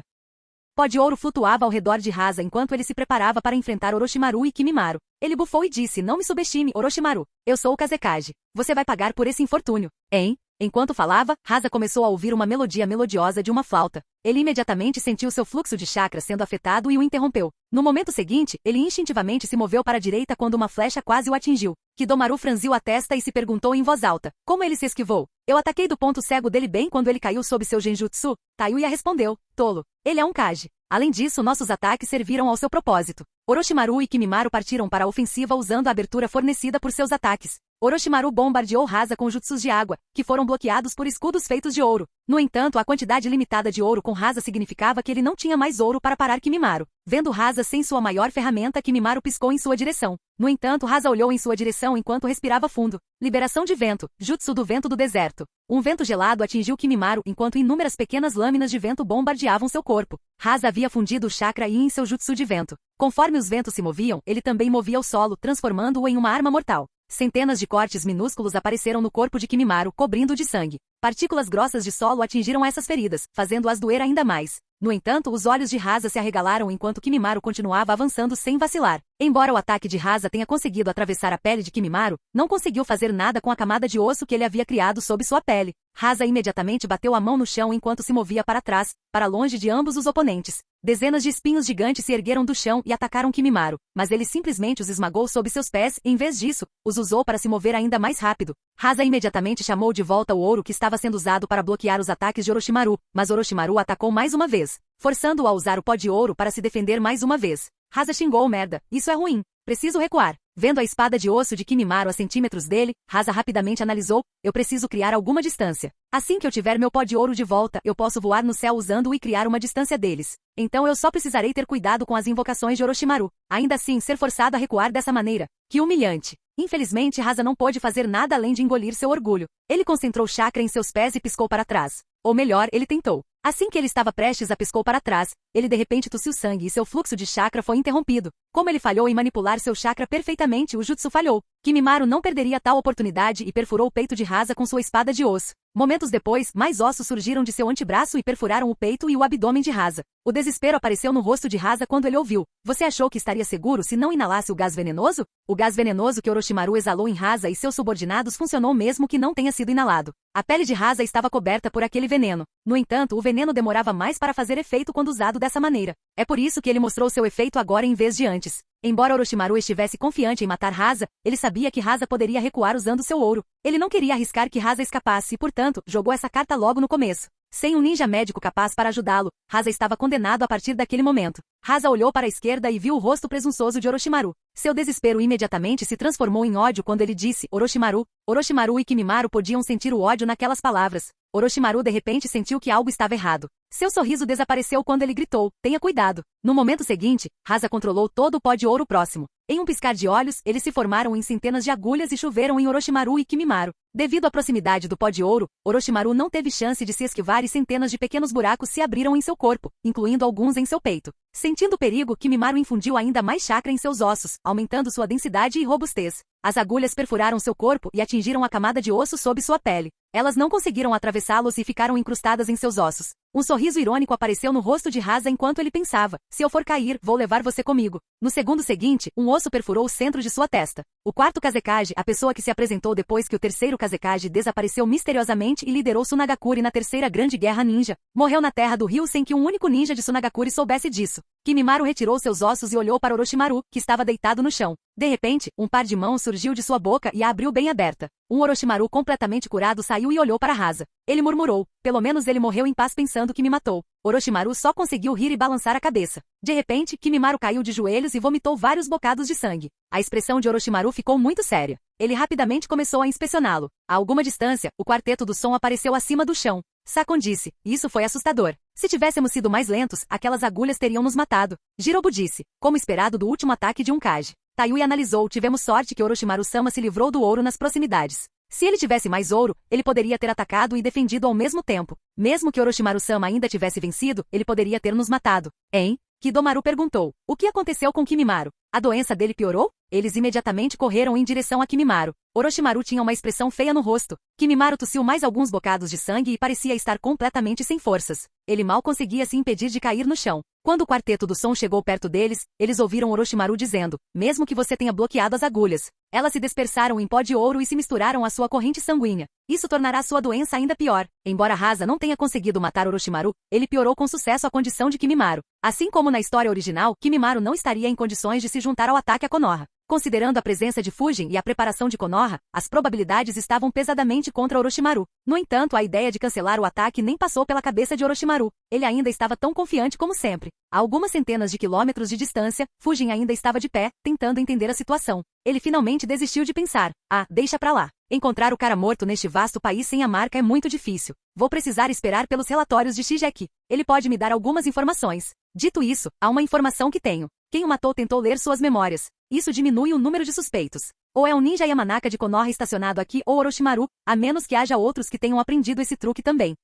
Pó de ouro flutuava ao redor de Rasa enquanto ele se preparava para enfrentar Orochimaru e Kimimaro. Ele bufou e disse, não me subestime, Orochimaru. Eu sou o Kazekage. Você vai pagar por esse infortúnio. Hein? Enquanto falava, Rasa começou a ouvir uma melodia melodiosa de uma flauta. Ele imediatamente sentiu seu fluxo de chakra sendo afetado e o interrompeu. No momento seguinte, ele instintivamente se moveu para a direita quando uma flecha quase o atingiu. Kidomaru franziu a testa e se perguntou em voz alta, como ele se esquivou? Eu ataquei do ponto cego dele bem quando ele caiu sob seu genjutsu. Tayuya respondeu, tolo. Ele é um Kage. Além disso, nossos ataques serviram ao seu propósito. Orochimaru e Kimimaro partiram para a ofensiva usando a abertura fornecida por seus ataques. Orochimaru bombardeou Rasa com jutsus de água, que foram bloqueados por escudos feitos de ouro. No entanto, a quantidade limitada de ouro com Rasa significava que ele não tinha mais ouro para parar Kimimaro. Vendo Rasa sem sua maior ferramenta, Kimimaro piscou em sua direção. No entanto, Rasa olhou em sua direção enquanto respirava fundo. Liberação de vento, jutsu do vento do deserto. Um vento gelado atingiu Kimimaro enquanto inúmeras pequenas lâminas de vento bombardeavam seu corpo. Rasa havia fundido o chakra Yin em seu jutsu de vento. Conforme os ventos se moviam, ele também movia o solo, transformando-o em uma arma mortal. Centenas de cortes minúsculos apareceram no corpo de Kimimaro, cobrindo-o de sangue. Partículas grossas de solo atingiram essas feridas, fazendo-as doer ainda mais. No entanto, os olhos de Rasa se arregalaram enquanto Kimimaro continuava avançando sem vacilar. Embora o ataque de Rasa tenha conseguido atravessar a pele de Kimimaro, não conseguiu fazer nada com a camada de osso que ele havia criado sob sua pele. Rasa imediatamente bateu a mão no chão enquanto se movia para trás, para longe de ambos os oponentes. Dezenas de espinhos gigantes se ergueram do chão e atacaram Kimimaro, mas ele simplesmente os esmagou sob seus pés e, em vez disso, os usou para se mover ainda mais rápido. Rasa imediatamente chamou de volta o ouro que estava sendo usado para bloquear os ataques de Orochimaru, mas Orochimaru atacou mais uma vez. forçando-o a usar o pó de ouro para se defender mais uma vez. Rasa xingou: merda, isso é ruim. Preciso recuar. Vendo a espada de osso de Kimimaro a centímetros dele, Rasa rapidamente analisou: eu preciso criar alguma distância. Assim que eu tiver meu pó de ouro de volta, eu posso voar no céu usando-o e criar uma distância deles. Então eu só precisarei ter cuidado com as invocações de Orochimaru. Ainda assim, ser forçado a recuar dessa maneira. Que humilhante. Infelizmente, Rasa não pôde fazer nada além de engolir seu orgulho. Ele concentrou chakra em seus pés e piscou para trás. Ou melhor, ele tentou. Assim que ele estava prestes a piscou para trás, ele de repente tossiu sangue e seu fluxo de chakra foi interrompido. Como ele falhou em manipular seu chakra perfeitamente, o jutsu falhou. Kimimaro não perderia tal oportunidade e perfurou o peito de Rasa com sua espada de osso. Momentos depois, mais ossos surgiram de seu antebraço e perfuraram o peito e o abdômen de Rasa. O desespero apareceu no rosto de Rasa quando ele ouviu: você achou que estaria seguro se não inalasse o gás venenoso? O gás venenoso que Orochimaru exalou em Rasa e seus subordinados funcionou mesmo que não tenha sido inalado. A pele de Rasa estava coberta por aquele veneno. No entanto, o veneno demorava mais para fazer efeito quando usado dessa maneira. É por isso que ele mostrou seu efeito agora em vez de antes. Embora Orochimaru estivesse confiante em matar Rasa, ele sabia que Rasa poderia recuar usando seu ouro. Ele não queria arriscar que Rasa escapasse e, portanto, jogou essa carta logo no começo. Sem um ninja médico capaz para ajudá-lo, Rasa estava condenado a partir daquele momento. Rasa olhou para a esquerda e viu o rosto presunçoso de Orochimaru. Seu desespero imediatamente se transformou em ódio quando ele disse: Orochimaru. Orochimaru e Kimimaro podiam sentir o ódio naquelas palavras. Orochimaru de repente sentiu que algo estava errado. Seu sorriso desapareceu quando ele gritou: tenha cuidado. No momento seguinte, Rasa controlou todo o pó de ouro próximo. Em um piscar de olhos, eles se formaram em centenas de agulhas e choveram em Orochimaru e Kimimaro. Devido à proximidade do pó de ouro, Orochimaru não teve chance de se esquivar e centenas de pequenos buracos se abriram em seu corpo, incluindo alguns em seu peito. Sentindo o perigo, Kimimaro infundiu ainda mais chakra em seus ossos, aumentando sua densidade e robustez. As agulhas perfuraram seu corpo e atingiram a camada de osso sob sua pele. Elas não conseguiram atravessá-los e ficaram incrustadas em seus ossos. Um sorriso irônico apareceu no rosto de Rasa enquanto ele pensava: se eu for cair, vou levar você comigo. No segundo seguinte, um osso perfurou o centro de sua testa. O quarto Kazekage, a pessoa que se apresentou depois que o terceiro Kazekage desapareceu misteriosamente e liderou Sunagakure na terceira grande guerra ninja, morreu na terra do rio sem que um único ninja de Sunagakure soubesse disso. Kimimaro retirou seus ossos e olhou para Orochimaru, que estava deitado no chão. De repente, um par de mãos surgiu de sua boca e a abriu bem aberta. Um Orochimaru completamente curado saiu e olhou para Rasa. Ele murmurou: pelo menos ele morreu em paz pensando que me matou. Orochimaru só conseguiu rir e balançar a cabeça. De repente, Kimimaro caiu de joelhos e vomitou vários bocados de sangue. A expressão de Orochimaru ficou muito séria. Ele rapidamente começou a inspecioná-lo. A alguma distância, o quarteto do som apareceu acima do chão. Sakon disse: isso foi assustador. Se tivéssemos sido mais lentos, aquelas agulhas teriam nos matado. Jirobu disse: como esperado do último ataque de um Kage. Tayui analisou: tivemos sorte que Orochimaru-sama se livrou do ouro nas proximidades. Se ele tivesse mais ouro, ele poderia ter atacado e defendido ao mesmo tempo. Mesmo que Orochimaru-sama ainda tivesse vencido, ele poderia ter nos matado. Hein? Kidomaru perguntou: o que aconteceu com Kimimaro? A doença dele piorou? Eles imediatamente correram em direção a Kimimaro. Orochimaru tinha uma expressão feia no rosto. Kimimaro tossiu mais alguns bocados de sangue e parecia estar completamente sem forças. Ele mal conseguia se impedir de cair no chão. Quando o quarteto do som chegou perto deles, eles ouviram Orochimaru dizendo: mesmo que você tenha bloqueado as agulhas, elas se dispersaram em pó de ouro e se misturaram à sua corrente sanguínea. Isso tornará sua doença ainda pior. Embora Rasa não tenha conseguido matar Orochimaru, ele piorou com sucesso a condição de Kimimaro. Assim como na história original, Kimimaro não estaria em condições de se juntar ao ataque a Konoha. Considerando a presença de Fujin e a preparação de Konoha, as probabilidades estavam pesadamente contra Orochimaru. No entanto, a ideia de cancelar o ataque nem passou pela cabeça de Orochimaru. Ele ainda estava tão confiante como sempre. A algumas centenas de quilômetros de distância, Fujin ainda estava de pé, tentando entender a situação. Ele finalmente desistiu de pensar: ah, deixa pra lá. Encontrar o cara morto neste vasto país sem a marca é muito difícil. Vou precisar esperar pelos relatórios de Shigeki. Ele pode me dar algumas informações. Dito isso, há uma informação que tenho. Quem o matou tentou ler suas memórias. Isso diminui o número de suspeitos. Ou é um ninja Yamanaka de Konoha estacionado aqui ou Orochimaru, a menos que haja outros que tenham aprendido esse truque também.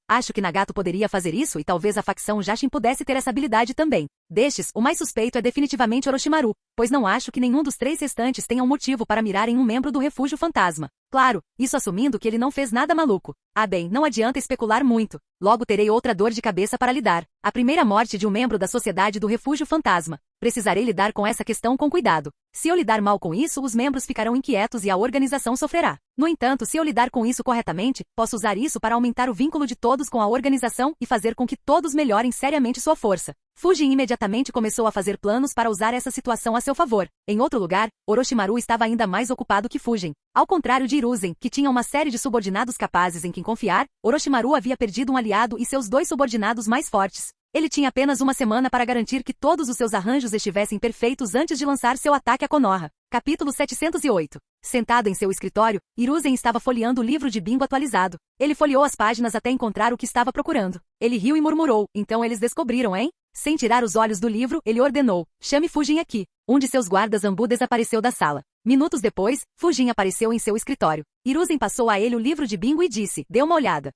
Acho que Nagato poderia fazer isso e talvez a facção Jashin pudesse ter essa habilidade também. Destes, o mais suspeito é definitivamente Orochimaru, pois não acho que nenhum dos três restantes tenha um motivo para mirar em um membro do Refúgio Fantasma. Claro, isso assumindo que ele não fez nada maluco. Ah bem, não adianta especular muito. Logo terei outra dor de cabeça para lidar. A primeira morte de um membro da Sociedade do Refúgio Fantasma. Precisarei lidar com essa questão com cuidado. Se eu lidar mal com isso, os membros ficarão inquietos e a organização sofrerá. No entanto, se eu lidar com isso corretamente, posso usar isso para aumentar o vínculo de todos com a organização e fazer com que todos melhorem seriamente sua força. Fujin imediatamente começou a fazer planos para usar essa situação a seu favor. Em outro lugar, Orochimaru estava ainda mais ocupado que Fujin. Ao contrário de Hiruzen, que tinha uma série de subordinados capazes em quem confiar, Orochimaru havia perdido um aliado e seus dois subordinados mais fortes. Ele tinha apenas uma semana para garantir que todos os seus arranjos estivessem perfeitos antes de lançar seu ataque a Konoha. Capítulo 708. Sentado em seu escritório, Hiruzen estava folheando o livro de bingo atualizado. Ele folheou as páginas até encontrar o que estava procurando. Ele riu e murmurou, então eles descobriram, hein? Sem tirar os olhos do livro, ele ordenou, chame Fujin aqui. Um de seus guardas Anbu desapareceu da sala. Minutos depois, Fujin apareceu em seu escritório. Hiruzen passou a ele o livro de bingo e disse, dê uma olhada.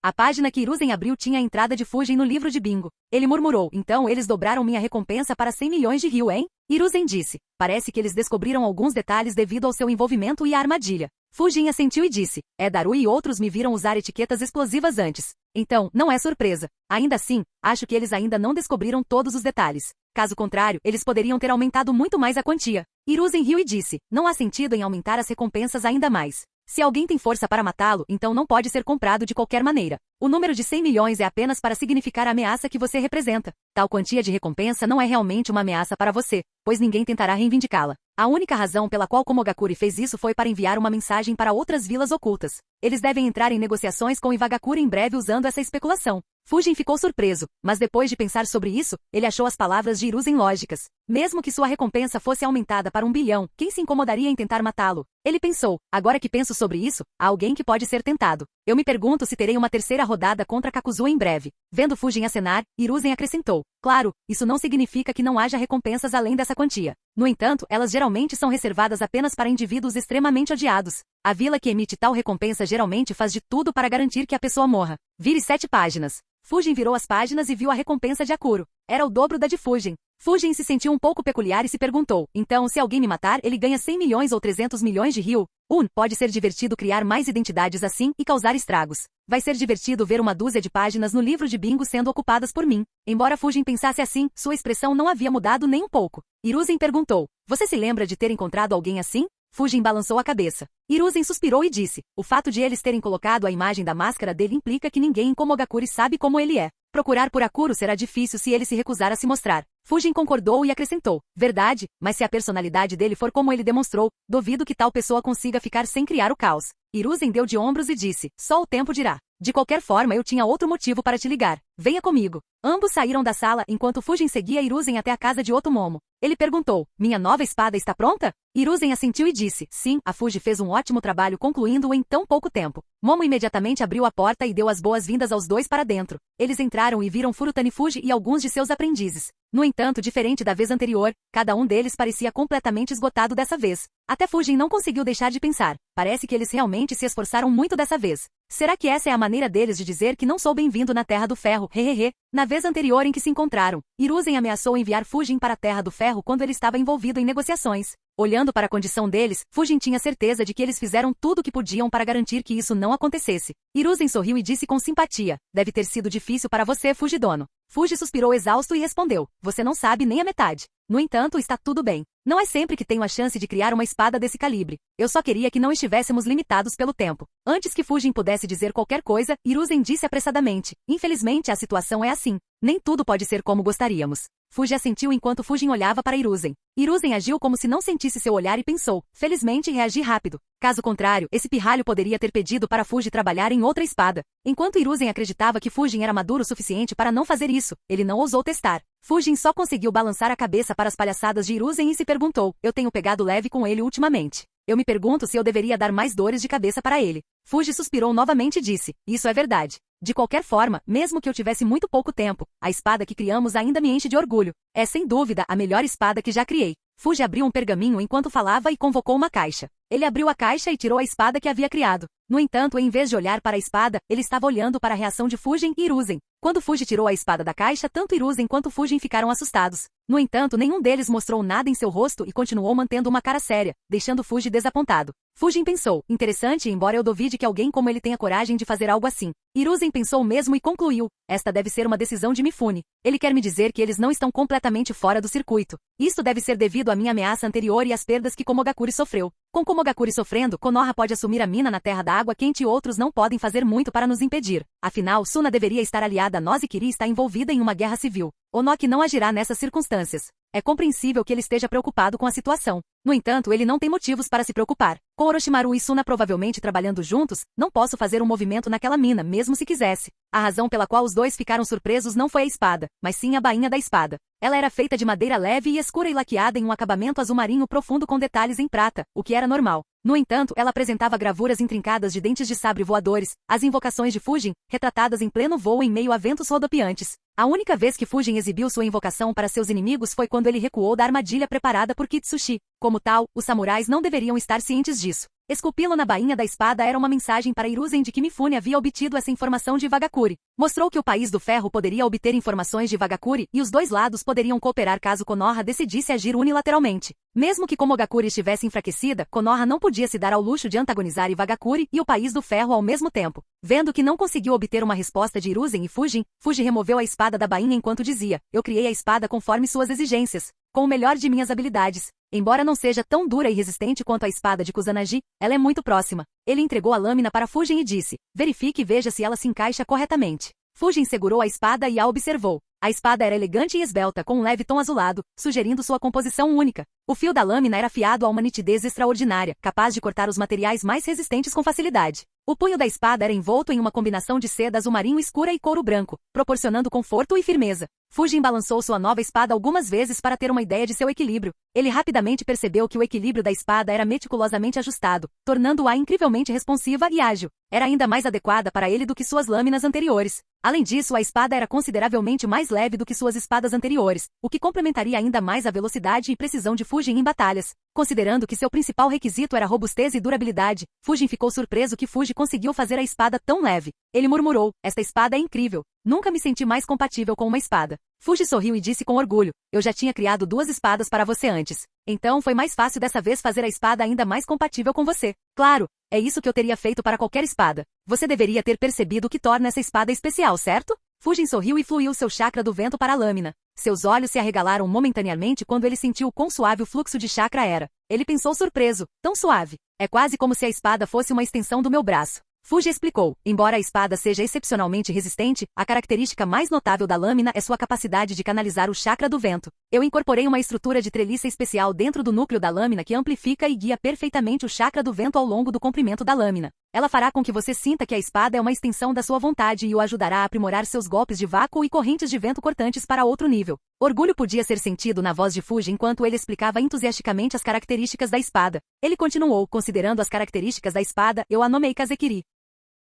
A página que Hiruzen abriu tinha a entrada de Fujin no livro de bingo. Ele murmurou, então eles dobraram minha recompensa para 100 milhões de ryu, hein? Hiruzen disse, parece que eles descobriram alguns detalhes devido ao seu envolvimento e à armadilha. Fujin assentiu e disse, Daru e outros me viram usar etiquetas explosivas antes. Então, não é surpresa. Ainda assim, acho que eles ainda não descobriram todos os detalhes. Caso contrário, eles poderiam ter aumentado muito mais a quantia. Hiruzen riu e disse, não há sentido em aumentar as recompensas ainda mais. Se alguém tem força para matá-lo, então não pode ser comprado de qualquer maneira. O número de 100 milhões é apenas para significar a ameaça que você representa. Tal quantia de recompensa não é realmente uma ameaça para você, pois ninguém tentará reivindicá-la. A única razão pela qual Komogakure fez isso foi para enviar uma mensagem para outras vilas ocultas. Eles devem entrar em negociações com Iwagakure em breve usando essa especulação. Fujin ficou surpreso, mas depois de pensar sobre isso, ele achou as palavras de Hiruzen lógicas. Mesmo que sua recompensa fosse aumentada para 1 bilhão, quem se incomodaria em tentar matá-lo? Ele pensou, agora que penso sobre isso, há alguém que pode ser tentado. Eu me pergunto se terei uma terceira rodada contra Kakuzu em breve. Vendo Fujin acenar, Hiruzen acrescentou, claro, isso não significa que não haja recompensas além dessa quantia. No entanto, elas geralmente são reservadas apenas para indivíduos extremamente odiados. A vila que emite tal recompensa geralmente faz de tudo para garantir que a pessoa morra. Vire 7 páginas. Fujin virou as páginas e viu a recompensa de Akuro. Era o dobro da de Fujin. Fujin se sentiu um pouco peculiar e se perguntou, então se alguém me matar, ele ganha 100 milhões ou 300 milhões de ryu? Pode ser divertido criar mais identidades assim e causar estragos. Vai ser divertido ver uma dúzia de páginas no livro de bingo sendo ocupadas por mim. Embora Fujin pensasse assim, sua expressão não havia mudado nem um pouco. Hiruzen perguntou, você se lembra de ter encontrado alguém assim? Fujin balançou a cabeça. Hiruzen suspirou e disse, o fato de eles terem colocado a imagem da máscara dele implica que ninguém em Komogakure sabe como ele é. Procurar por Akuro será difícil se ele se recusar a se mostrar. Fujin concordou e acrescentou, verdade, mas se a personalidade dele for como ele demonstrou, duvido que tal pessoa consiga ficar sem criar o caos. Hiruzen deu de ombros e disse, só o tempo dirá. De qualquer forma eu tinha outro motivo para te ligar. Venha comigo. Ambos saíram da sala enquanto Fujin seguia Hiruzen até a casa de Otomomo. Ele perguntou, minha nova espada está pronta? Hiruzen assentiu e disse, sim, a Fuji fez um ótimo trabalho concluindo-o em tão pouco tempo. Momo imediatamente abriu a porta e deu as boas-vindas aos dois para dentro. Eles entraram e viram Furutani Fuji e alguns de seus aprendizes. No entanto, diferente da vez anterior, cada um deles parecia completamente esgotado dessa vez. Até Fujin não conseguiu deixar de pensar. Parece que eles realmente se esforçaram muito dessa vez. Será que essa é a maneira deles de dizer que não sou bem-vindo na Terra do Ferro? Hehehe. Na vez anterior em que se encontraram, Hiruzen ameaçou enviar Fujin para a Terra do Ferro quando ele estava envolvido em negociações. Olhando para a condição deles, Fujin tinha certeza de que eles fizeram tudo o que podiam para garantir que isso não acontecesse. Hiruzen sorriu e disse com simpatia, deve ter sido difícil para você, Fujidono. Fuji suspirou exausto e respondeu, você não sabe nem a metade. No entanto, está tudo bem. Não é sempre que tenho a chance de criar uma espada desse calibre. Eu só queria que não estivéssemos limitados pelo tempo. Antes que Fujin pudesse dizer qualquer coisa, Hiruzen disse apressadamente, infelizmente a situação é assim. Nem tudo pode ser como gostaríamos. Fuji assentiu enquanto Fujin olhava para Hiruzen. Hiruzen agiu como se não sentisse seu olhar e pensou, felizmente reagi rápido. Caso contrário, esse pirralho poderia ter pedido para Fuji trabalhar em outra espada. Enquanto Hiruzen acreditava que Fujin era maduro o suficiente para não fazer isso, ele não ousou testar. Fujin só conseguiu balançar a cabeça para as palhaçadas de Hiruzen e se perguntou, eu tenho pegado leve com ele ultimamente. Eu me pergunto se eu deveria dar mais dores de cabeça para ele. Fuji suspirou novamente e disse, isso é verdade. De qualquer forma, mesmo que eu tivesse muito pouco tempo, a espada que criamos ainda me enche de orgulho. É sem dúvida a melhor espada que já criei. Fuji abriu um pergaminho enquanto falava e convocou uma caixa. Ele abriu a caixa e tirou a espada que havia criado. No entanto, em vez de olhar para a espada, ele estava olhando para a reação de Fujin e Hiruzen. Quando Fuji tirou a espada da caixa, tanto Hiruzen quanto Fujin ficaram assustados. No entanto, nenhum deles mostrou nada em seu rosto e continuou mantendo uma cara séria, deixando Fuji desapontado. Fujin pensou, interessante, embora eu duvide que alguém como ele tenha coragem de fazer algo assim. Hiruzen pensou o mesmo e concluiu, esta deve ser uma decisão de Mifune. Ele quer me dizer que eles não estão completamente fora do circuito. Isto deve ser devido à minha ameaça anterior e às perdas que Komogakure sofreu. Com Komogakure sofrendo, Konoha pode assumir a mina na Terra da Água Quente e outros não podem fazer muito para nos impedir. Afinal, Suna deveria estar aliada a nós e Kiri está envolvida em uma guerra civil. Onoki não agirá nessas circunstâncias. É compreensível que ele esteja preocupado com a situação. No entanto, ele não tem motivos para se preocupar. Com Orochimaru e Suna provavelmente trabalhando juntos, não posso fazer um movimento naquela mina, mesmo se quisesse. A razão pela qual os dois ficaram surpresos não foi a espada, mas sim a bainha da espada. Ela era feita de madeira leve e escura e laqueada em um acabamento azul marinho profundo com detalhes em prata, o que era normal. No entanto, ela apresentava gravuras intrincadas de dentes de sabre voadores, as invocações de Fujin, retratadas em pleno voo em meio a ventos rodopiantes. A única vez que Fujin exibiu sua invocação para seus inimigos foi quando ele recuou da armadilha preparada por Kitsushi. Como tal, os samurais não deveriam estar cientes disso. Esculpi-lo na bainha da espada era uma mensagem para Hiruzen de que Mifune havia obtido essa informação de Wagakure. Mostrou que o país do ferro poderia obter informações de Wagakure e os dois lados poderiam cooperar caso Konoha decidisse agir unilateralmente. Mesmo que Komogakure estivesse enfraquecida, Konoha não podia se dar ao luxo de antagonizar Iwagakure e o país do ferro ao mesmo tempo. Vendo que não conseguiu obter uma resposta de Hiruzen e Fujin, Fuji removeu a espada da bainha enquanto dizia: "Eu criei a espada conforme suas exigências, com o melhor de minhas habilidades. Embora não seja tão dura e resistente quanto a espada de Kusanagi, ela é muito próxima." Ele entregou a lâmina para Fujin e disse: "Verifique e veja se ela se encaixa corretamente." Fujin segurou a espada e a observou. A espada era elegante e esbelta com um leve tom azulado, sugerindo sua composição única. O fio da lâmina era afiado a uma nitidez extraordinária, capaz de cortar os materiais mais resistentes com facilidade. O punho da espada era envolto em uma combinação de seda azul marinho escura e couro branco, proporcionando conforto e firmeza. Fujin balançou sua nova espada algumas vezes para ter uma ideia de seu equilíbrio. Ele rapidamente percebeu que o equilíbrio da espada era meticulosamente ajustado, tornando-a incrivelmente responsiva e ágil. Era ainda mais adequada para ele do que suas lâminas anteriores. Além disso, a espada era consideravelmente mais leve do que suas espadas anteriores, o que complementaria ainda mais a velocidade e precisão de Fujin em batalhas. Considerando que seu principal requisito era robustez e durabilidade, Fujin ficou surpreso que Fuji conseguiu fazer a espada tão leve. Ele murmurou: "Esta espada é incrível. Nunca me senti mais compatível com uma espada." Fuji sorriu e disse com orgulho: "Eu já tinha criado 2 espadas para você antes. Então foi mais fácil dessa vez fazer a espada ainda mais compatível com você." "Claro, é isso que eu teria feito para qualquer espada. Você deveria ter percebido o que torna essa espada especial, certo?" Fujin sorriu e fluiu seu chakra do vento para a lâmina. Seus olhos se arregalaram momentaneamente quando ele sentiu quão suave o fluxo de chakra era. Ele pensou surpreso: "Tão suave. É quase como se a espada fosse uma extensão do meu braço." Fuji explicou: "Embora a espada seja excepcionalmente resistente, a característica mais notável da lâmina é sua capacidade de canalizar o chakra do vento. Eu incorporei uma estrutura de treliça especial dentro do núcleo da lâmina que amplifica e guia perfeitamente o chakra do vento ao longo do comprimento da lâmina. Ela fará com que você sinta que a espada é uma extensão da sua vontade e o ajudará a aprimorar seus golpes de vácuo e correntes de vento cortantes para outro nível." Orgulho podia ser sentido na voz de Fuji enquanto ele explicava entusiasticamente as características da espada. Ele continuou: "Considerando as características da espada, eu a nomei Kazekiri."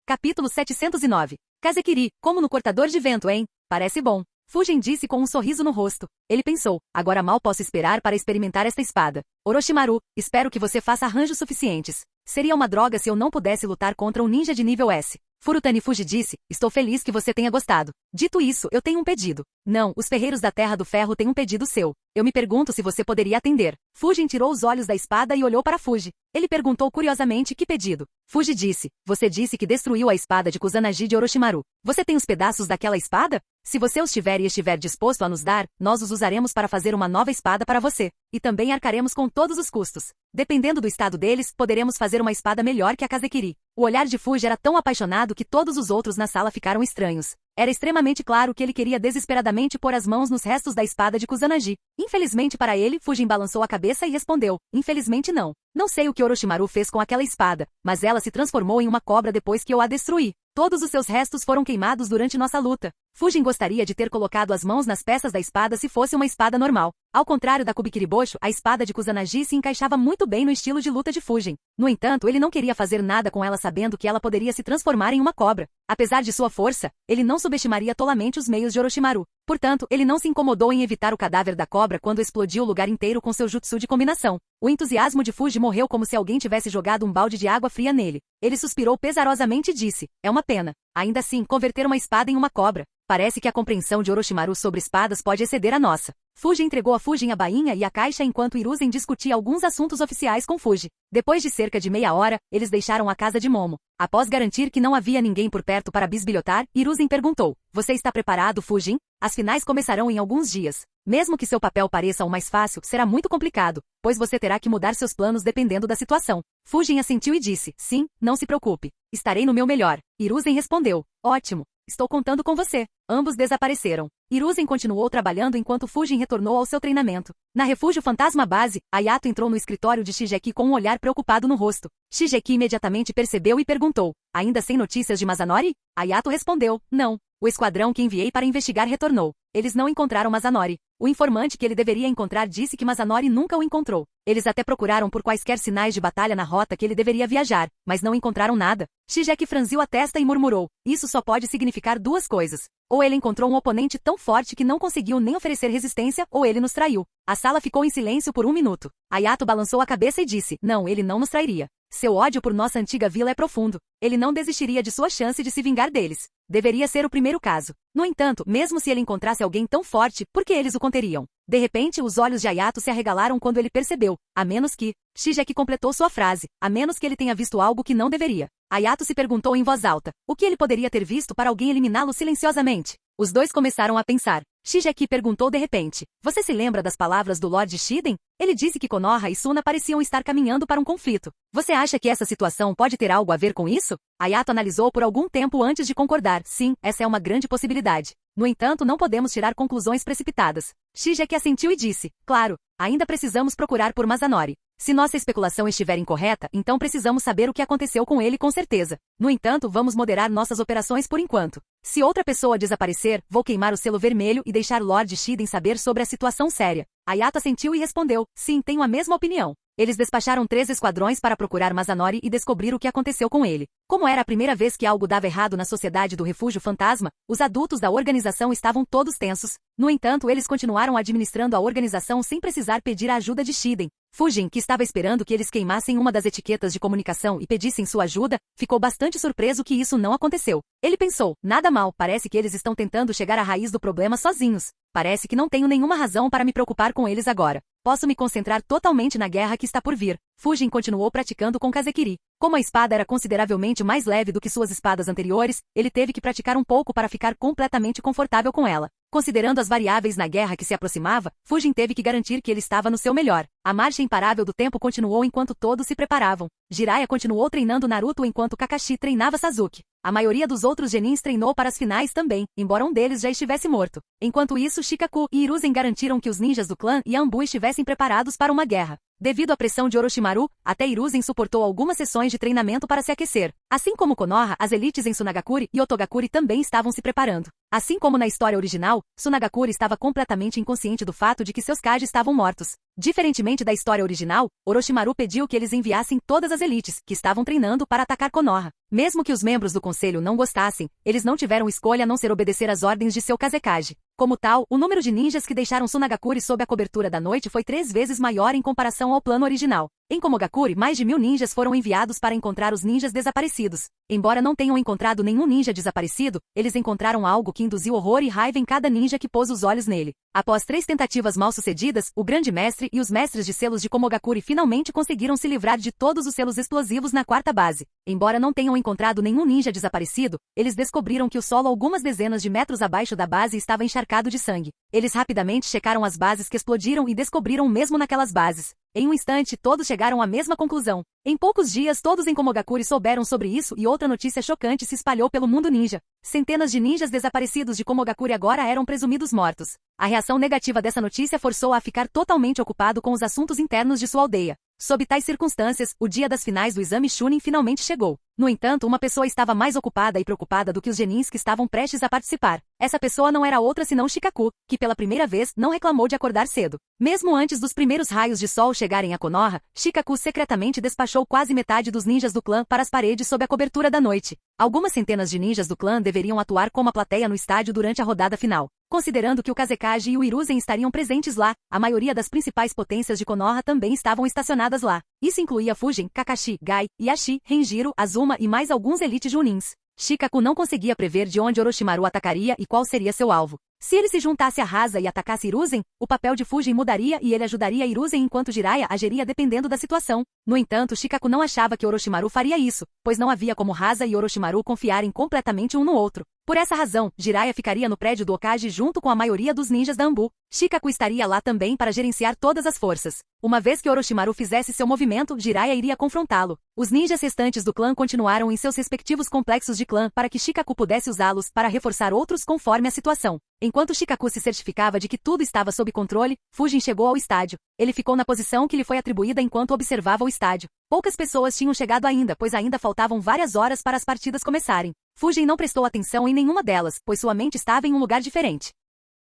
Capítulo 709. Kazekiri, como no cortador de vento, hein? Parece bom. Fujin disse com um sorriso no rosto. Ele pensou: "Agora mal posso esperar para experimentar esta espada. Orochimaru, espero que você faça arranjos suficientes. Seria uma droga se eu não pudesse lutar contra um ninja de nível S." Furutani Fuji disse: "Estou feliz que você tenha gostado. Dito isso, eu tenho um pedido." "Não, os ferreiros da Terra do Ferro têm um pedido seu. Eu me pergunto se você poderia atender." Fujin tirou os olhos da espada e olhou para Fuji. Ele perguntou curiosamente: "Que pedido?" Fuji disse: "Você disse que destruiu a espada de Kusanagi de Orochimaru. Você tem os pedaços daquela espada? Se você os tiver e estiver disposto a nos dar, nós os usaremos para fazer uma nova espada para você. E também arcaremos com todos os custos. Dependendo do estado deles, poderemos fazer uma espada melhor que a Kazekiri." O olhar de Fuji era tão apaixonado que todos os outros na sala ficaram estranhos. Era extremamente claro que ele queria desesperadamente pôr as mãos nos restos da espada de Kusanagi. Infelizmente para ele, Fujin balançou a cabeça e respondeu: "Infelizmente não. Não sei o que Orochimaru fez com aquela espada, mas ela se transformou em uma cobra depois que eu a destruí. Todos os seus restos foram queimados durante nossa luta." Fujin gostaria de ter colocado as mãos nas peças da espada se fosse uma espada normal. Ao contrário da Kubikiribosho, a espada de Kusanagi se encaixava muito bem no estilo de luta de Fujin. No entanto, ele não queria fazer nada com ela sabendo que ela poderia se transformar em uma cobra. Apesar de sua força, ele não subestimaria tolamente os meios de Orochimaru. Portanto, ele não se incomodou em evitar o cadáver da cobra quando explodiu o lugar inteiro com seu jutsu de combinação. O entusiasmo de Fuji morreu como se alguém tivesse jogado um balde de água fria nele. Ele suspirou pesarosamente e disse: "É uma pena. Ainda assim, converter uma espada em uma cobra. Parece que a compreensão de Orochimaru sobre espadas pode exceder a nossa." Fuji entregou a Fujin a bainha e a caixa enquanto Hiruzen discutia alguns assuntos oficiais com Fuji. Depois de cerca de meia hora, eles deixaram a casa de Momo. Após garantir que não havia ninguém por perto para bisbilhotar, Hiruzen perguntou: "Você está preparado, Fujin? As finais começarão em alguns dias. Mesmo que seu papel pareça o mais fácil, será muito complicado, pois você terá que mudar seus planos dependendo da situação." Fujin assentiu e disse: "Sim, não se preocupe. Estarei no meu melhor." Hiruzen respondeu: "Ótimo. Estou contando com você. Ambos desapareceram. Hiruzen continuou trabalhando enquanto Fujin retornou ao seu treinamento. Na Refúgio Fantasma Base, Ayato entrou no escritório de Shigeki com um olhar preocupado no rosto. Shigeki imediatamente percebeu e perguntou: ainda sem notícias de Masanori? Ayato respondeu: não. O esquadrão que enviei para investigar retornou. Eles não encontraram Masanori. O informante que ele deveria encontrar disse que Masanori nunca o encontrou. Eles até procuraram por quaisquer sinais de batalha na rota que ele deveria viajar, mas não encontraram nada. Shigeki franziu a testa e murmurou: isso só pode significar duas coisas. Ou ele encontrou um oponente tão forte que não conseguiu nem oferecer resistência, ou ele nos traiu. A sala ficou em silêncio por 1 minuto. Ayato balançou a cabeça e disse: não, ele não nos trairia. Seu ódio por nossa antiga vila é profundo. Ele não desistiria de sua chance de se vingar deles. Deveria ser o primeiro caso. No entanto, mesmo se ele encontrasse alguém tão forte, por que eles o conteriam? De repente, os olhos de Ayato se arregalaram quando ele percebeu, a menos que... Shigeki completou sua frase, a menos que ele tenha visto algo que não deveria. Ayato se perguntou em voz alta, o que ele poderia ter visto para alguém eliminá-lo silenciosamente? Os dois começaram a pensar. Shigeki perguntou de repente, você se lembra das palavras do Lord Shiden? Ele disse que Konoha e Suna pareciam estar caminhando para um conflito. Você acha que essa situação pode ter algo a ver com isso? Ayato analisou por algum tempo antes de concordar. Sim, essa é uma grande possibilidade. No entanto, não podemos tirar conclusões precipitadas. Shigeki assentiu e disse, claro, ainda precisamos procurar por Masanori. Se nossa especulação estiver incorreta, então precisamos saber o que aconteceu com ele com certeza. No entanto, vamos moderar nossas operações por enquanto. Se outra pessoa desaparecer, vou queimar o selo vermelho e deixar Lord Shiden saber sobre a situação séria. Ayato assentiu e respondeu, sim, tenho a mesma opinião. Eles despacharam 3 esquadrões para procurar Masanori e descobrir o que aconteceu com ele. Como era a primeira vez que algo dava errado na sociedade do Refúgio Fantasma, os adultos da organização estavam todos tensos. No entanto, eles continuaram administrando a organização sem precisar pedir a ajuda de Shiden. Fujin, que estava esperando que eles queimassem uma das etiquetas de comunicação e pedissem sua ajuda, ficou bastante surpreso que isso não aconteceu. Ele pensou, nada mal, parece que eles estão tentando chegar à raiz do problema sozinhos. Parece que não tenho nenhuma razão para me preocupar com eles agora. Posso me concentrar totalmente na guerra que está por vir. Fujin continuou praticando com Kazekiri. Como a espada era consideravelmente mais leve do que suas espadas anteriores, ele teve que praticar um pouco para ficar completamente confortável com ela. Considerando as variáveis na guerra que se aproximava, Fujin teve que garantir que ele estava no seu melhor. A marcha imparável do tempo continuou enquanto todos se preparavam. Jiraiya continuou treinando Naruto enquanto Kakashi treinava Sasuke. A maioria dos outros genins treinou para as finais também, embora um deles já estivesse morto. Enquanto isso, Shikaku e Hiruzen garantiram que os ninjas do clã Yanbu estivessem preparados para uma guerra. Devido à pressão de Orochimaru, até Hiruzen suportou algumas sessões de treinamento para se aquecer. Assim como Konoha, as elites em Sunagakure e Otogakure também estavam se preparando. Assim como na história original, Sunagakure estava completamente inconsciente do fato de que seus Kage estavam mortos. Diferentemente da história original, Orochimaru pediu que eles enviassem todas as elites, que estavam treinando para atacar Konoha. Mesmo que os membros do conselho não gostassem, eles não tiveram escolha a não ser obedecer às ordens de seu Kazekage. Como tal, o número de ninjas que deixaram Sunagakure sob a cobertura da noite foi 3 vezes maior em comparação ao plano original. Em Komogakure, mais de 1000 ninjas foram enviados para encontrar os ninjas desaparecidos. Embora não tenham encontrado nenhum ninja desaparecido, eles encontraram algo que induziu horror e raiva em cada ninja que pôs os olhos nele. Após 3 tentativas mal-sucedidas, o Grande Mestre e os mestres de selos de Komogakure finalmente conseguiram se livrar de todos os selos explosivos na 4ª base. Embora não tenham encontrado nenhum ninja desaparecido, eles descobriram que o solo algumas dezenas de metros abaixo da base estava encharcado de sangue. Eles rapidamente checaram as bases que explodiram e descobriram o mesmo naquelas bases. Em um instante, todos chegaram à mesma conclusão. Em poucos dias, todos em Komogakure souberam sobre isso e outra notícia chocante se espalhou pelo mundo ninja. Centenas de ninjas desaparecidos de Komogakure agora eram presumidos mortos. A reação negativa dessa notícia forçou-a a ficar totalmente ocupado com os assuntos internos de sua aldeia. Sob tais circunstâncias, o dia das finais do exame Chunin finalmente chegou. No entanto, uma pessoa estava mais ocupada e preocupada do que os genins que estavam prestes a participar. Essa pessoa não era outra senão Shikaku, que pela primeira vez não reclamou de acordar cedo. Mesmo antes dos primeiros raios de sol chegarem a Konoha, Shikaku secretamente despachou quase metade dos ninjas do clã para as paredes sob a cobertura da noite. Algumas centenas de ninjas do clã deveriam atuar como a plateia no estádio durante a rodada final. Considerando que o Kazekage e o Hiruzen estariam presentes lá, a maioria das principais potências de Konoha também estavam estacionadas lá. Isso incluía Fujin, Kakashi, Gai, Yashi, Renjiro, Azuma e mais alguns elite junins. Shikaku não conseguia prever de onde Orochimaru atacaria e qual seria seu alvo. Se ele se juntasse a Rasa e atacasse Hiruzen, o papel de Fujin mudaria e ele ajudaria Hiruzen enquanto Jiraiya agiria dependendo da situação. No entanto, Shikaku não achava que Orochimaru faria isso, pois não havia como Rasa e Orochimaru confiarem completamente um no outro. Por essa razão, Jiraiya ficaria no prédio do Hokage junto com a maioria dos ninjas da Anbu. Shikaku estaria lá também para gerenciar todas as forças. Uma vez que Orochimaru fizesse seu movimento, Jiraiya iria confrontá-lo. Os ninjas restantes do clã continuaram em seus respectivos complexos de clã para que Shikaku pudesse usá-los para reforçar outros conforme a situação. Enquanto Shikaku se certificava de que tudo estava sob controle, Fujin chegou ao estádio. Ele ficou na posição que lhe foi atribuída enquanto observava o estádio. Poucas pessoas tinham chegado ainda, pois ainda faltavam várias horas para as partidas começarem. Fujin não prestou atenção em nenhuma delas, pois sua mente estava em um lugar diferente.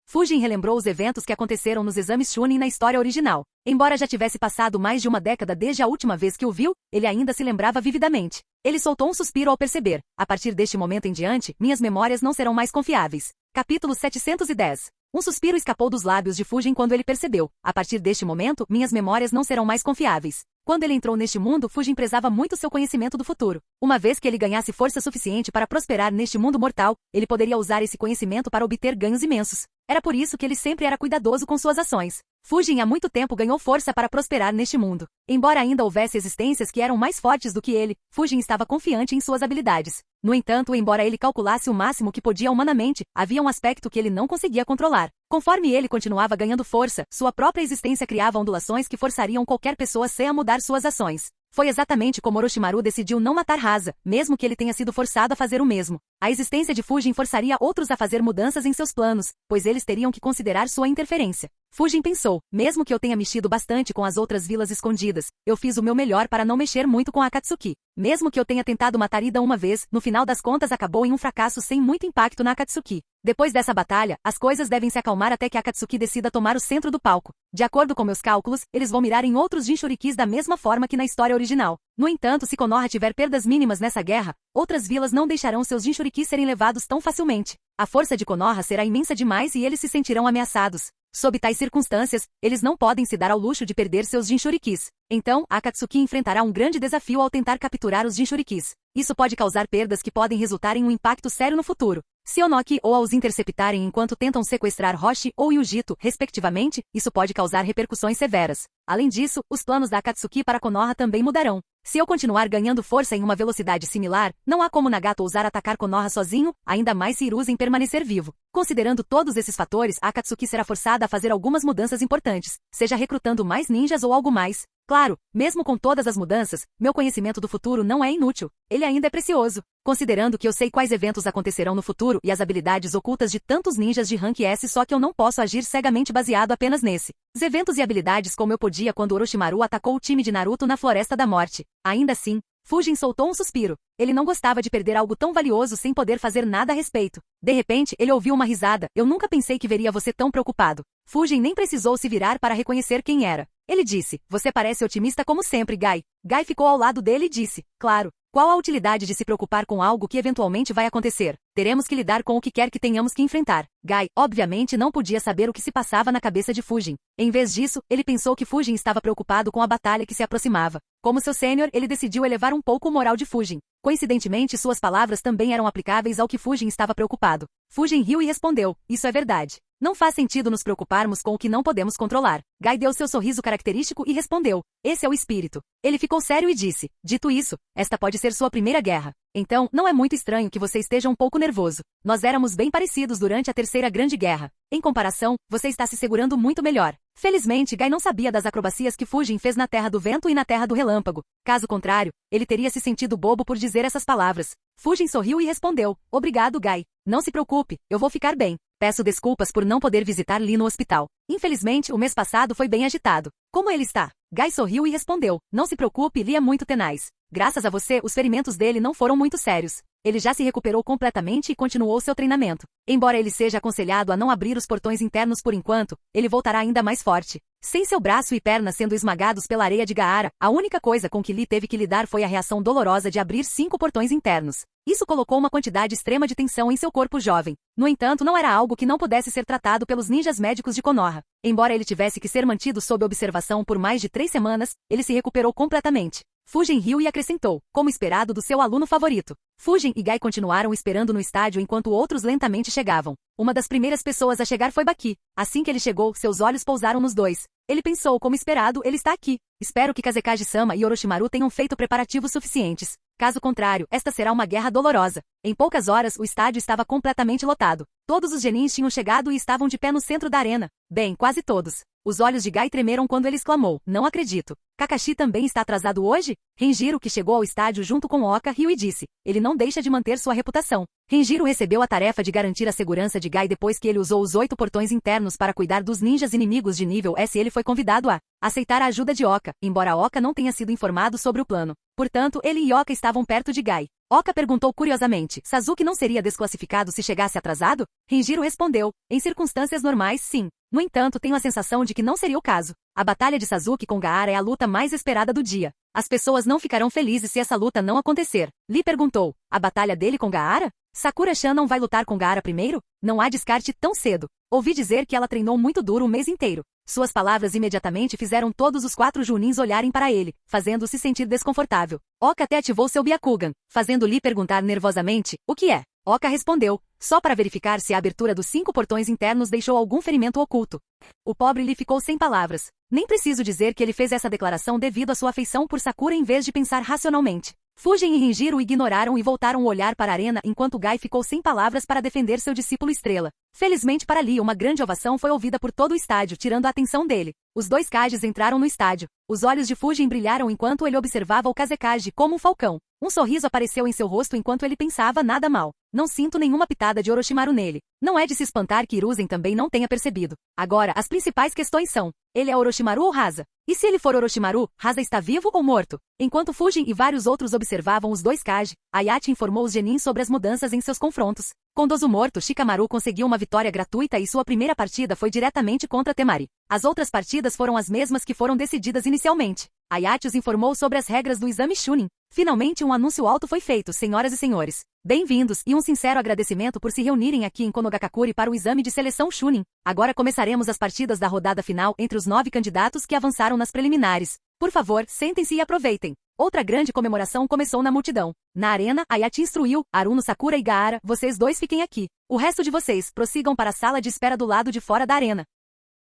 Fujin relembrou os eventos que aconteceram nos exames Chunin na história original. Embora já tivesse passado mais de uma década desde a última vez que o viu, ele ainda se lembrava vividamente. Ele soltou um suspiro ao perceber: a partir deste momento em diante, minhas memórias não serão mais confiáveis. Capítulo 710. Um suspiro escapou dos lábios de Fujin quando ele percebeu: a partir deste momento, minhas memórias não serão mais confiáveis. Quando ele entrou neste mundo, Fujin prezava muito seu conhecimento do futuro. Uma vez que ele ganhasse força suficiente para prosperar neste mundo mortal, ele poderia usar esse conhecimento para obter ganhos imensos. Era por isso que ele sempre era cuidadoso com suas ações. Fujin há muito tempo ganhou força para prosperar neste mundo. Embora ainda houvesse existências que eram mais fortes do que ele, Fujin estava confiante em suas habilidades. No entanto, embora ele calculasse o máximo que podia humanamente, havia um aspecto que ele não conseguia controlar. Conforme ele continuava ganhando força, sua própria existência criava ondulações que forçariam qualquer pessoa a mudar suas ações. Foi exatamente como Orochimaru decidiu não matar Rasa, mesmo que ele tenha sido forçado a fazer o mesmo. A existência de Fujin forçaria outros a fazer mudanças em seus planos, pois eles teriam que considerar sua interferência. Fujin pensou: mesmo que eu tenha mexido bastante com as outras vilas escondidas, eu fiz o meu melhor para não mexer muito com a Akatsuki. Mesmo que eu tenha tentado matar Ida uma vez, no final das contas acabou em um fracasso sem muito impacto na Akatsuki. Depois dessa batalha, as coisas devem se acalmar até que a Akatsuki decida tomar o centro do palco. De acordo com meus cálculos, eles vão mirar em outros Jinchurikis da mesma forma que na história original. No entanto, se Konoha tiver perdas mínimas nessa guerra, outras vilas não deixarão seus Jinchurikis serem levados tão facilmente. A força de Konoha será imensa demais e eles se sentirão ameaçados. Sob tais circunstâncias, eles não podem se dar ao luxo de perder seus Jinchurikis. Então, a Akatsuki enfrentará um grande desafio ao tentar capturar os Jinchurikis. Isso pode causar perdas que podem resultar em um impacto sério no futuro. Se Onoki ou aos interceptarem enquanto tentam sequestrar Roshi ou Yujito, respectivamente, isso pode causar repercussões severas. Além disso, os planos da Akatsuki para Konoha também mudarão. Se eu continuar ganhando força em uma velocidade similar, não há como Nagato ousar atacar Konoha sozinho, ainda mais se Hiruzen permanecer vivo. Considerando todos esses fatores, a Akatsuki será forçada a fazer algumas mudanças importantes, seja recrutando mais ninjas ou algo mais. Claro, mesmo com todas as mudanças, meu conhecimento do futuro não é inútil. Ele ainda é precioso. Considerando que eu sei quais eventos acontecerão no futuro e as habilidades ocultas de tantos ninjas de rank S, só que eu não posso agir cegamente baseado apenas nesse. Os eventos e habilidades como eu podia quando Orochimaru atacou o time de Naruto na Floresta da Morte. Ainda assim, Fujin soltou um suspiro. Ele não gostava de perder algo tão valioso sem poder fazer nada a respeito. De repente, ele ouviu uma risada. Eu nunca pensei que veria você tão preocupado. Fujin nem precisou se virar para reconhecer quem era. Ele disse: você parece otimista como sempre, Gai. Gai ficou ao lado dele e disse: claro. Qual a utilidade de se preocupar com algo que eventualmente vai acontecer? Teremos que lidar com o que quer que tenhamos que enfrentar. Gai, obviamente, não podia saber o que se passava na cabeça de Fujin. Em vez disso, ele pensou que Fujin estava preocupado com a batalha que se aproximava. Como seu sênior, ele decidiu elevar um pouco o moral de Fujin. Coincidentemente, suas palavras também eram aplicáveis ao que Fujin estava preocupado. Fujin riu e respondeu: isso é verdade. Não faz sentido nos preocuparmos com o que não podemos controlar. Gai deu seu sorriso característico e respondeu: esse é o espírito. Ele ficou sério e disse: dito isso, esta pode ser sua primeira guerra. Então, não é muito estranho que você esteja um pouco nervoso. Nós éramos bem parecidos durante a Terceira Grande Guerra. Em comparação, você está se segurando muito melhor. Felizmente, Gai não sabia das acrobacias que Fujin fez na Terra do Vento e na Terra do Relâmpago. Caso contrário, ele teria se sentido bobo por dizer essas palavras. Fujin sorriu e respondeu: obrigado, Gai. Não se preocupe, eu vou ficar bem. Peço desculpas por não poder visitar Lee no hospital. Infelizmente, o mês passado foi bem agitado. Como ele está? Gai sorriu e respondeu: não se preocupe, Lee é muito tenaz. Graças a você, os ferimentos dele não foram muito sérios. Ele já se recuperou completamente e continuou seu treinamento. Embora ele seja aconselhado a não abrir os portões internos por enquanto, ele voltará ainda mais forte. Sem seu braço e perna sendo esmagados pela areia de Gaara, a única coisa com que Lee teve que lidar foi a reação dolorosa de abrir 5 portões internos. Isso colocou uma quantidade extrema de tensão em seu corpo jovem. No entanto, não era algo que não pudesse ser tratado pelos ninjas médicos de Konoha. Embora ele tivesse que ser mantido sob observação por mais de 3 semanas, ele se recuperou completamente. Fujin riu e acrescentou, como esperado do seu aluno favorito. Fujin e Gai continuaram esperando no estádio enquanto outros lentamente chegavam. Uma das primeiras pessoas a chegar foi Baki. Assim que ele chegou, seus olhos pousaram nos dois. Ele pensou, como esperado, ele está aqui. Espero que Kazekage-sama e Orochimaru tenham feito preparativos suficientes. Caso contrário, esta será uma guerra dolorosa. Em poucas horas, o estádio estava completamente lotado. Todos os genins tinham chegado e estavam de pé no centro da arena. Bem, quase todos. Os olhos de Gai tremeram quando ele exclamou, não acredito. Kakashi também está atrasado hoje? Renjiro, que chegou ao estádio junto com Oka, riu e disse, ele não deixa de manter sua reputação. Renjiro recebeu a tarefa de garantir a segurança de Gai depois que ele usou os 8 portões internos para cuidar dos ninjas inimigos de nível S. Ele foi convidado a aceitar a ajuda de Oka, embora Oka não tenha sido informado sobre o plano. Portanto, ele e Oka estavam perto de Gai. Oka perguntou curiosamente, Sasuke não seria desclassificado se chegasse atrasado? Renjiro respondeu, em circunstâncias normais, sim. No entanto, tenho a sensação de que não seria o caso. A batalha de Sasuke com Gaara é a luta mais esperada do dia. As pessoas não ficarão felizes se essa luta não acontecer. Lee perguntou, a batalha dele com Gaara? Sakura-chan não vai lutar com Gaara primeiro? Não há descarte tão cedo. Ouvi dizer que ela treinou muito duro o mês inteiro. Suas palavras imediatamente fizeram todos os 4 Junins olharem para ele, fazendo-se sentir desconfortável. Oka até ativou seu Byakugan, fazendo Lee perguntar nervosamente, o que é? Oka respondeu, só para verificar se a abertura dos 5 portões internos deixou algum ferimento oculto. O pobre Lee ficou sem palavras. Nem preciso dizer que ele fez essa declaração devido à sua afeição por Sakura em vez de pensar racionalmente. Fujin e Renjiro o ignoraram e voltaram o olhar para a arena enquanto Gai ficou sem palavras para defender seu discípulo estrela. Felizmente para Lee, uma grande ovação foi ouvida por todo o estádio, tirando a atenção dele. Os 2 Kages entraram no estádio. Os olhos de Fujin brilharam enquanto ele observava o Kazekage como um falcão. Um sorriso apareceu em seu rosto enquanto ele pensava nada mal. Não sinto nenhuma pitada de Orochimaru nele. Não é de se espantar que Hiruzen também não tenha percebido. Agora, as principais questões são, ele é Orochimaru ou Hasa? E se ele for Orochimaru, Hasa está vivo ou morto? Enquanto Fujin e vários outros observavam os 2 Kage, Ayachi informou os genins sobre as mudanças em seus confrontos. Com Dozu morto, Shikamaru conseguiu uma vitória gratuita e sua primeira partida foi diretamente contra Temari. As outras partidas foram as mesmas que foram decididas inicialmente. Ayachi os informou sobre as regras do exame Chunin. Finalmente um anúncio alto foi feito, senhoras e senhores. Bem-vindos e um sincero agradecimento por se reunirem aqui em Konogakakure para o exame de seleção Chunin. Agora começaremos as partidas da rodada final entre os 9 candidatos que avançaram nas preliminares. Por favor, sentem-se e aproveitem. Outra grande comemoração começou na multidão. Na arena, Ayachi instruiu, Aruno, Sakura e Gaara, vocês 2 fiquem aqui. O resto de vocês, prossigam para a sala de espera do lado de fora da arena.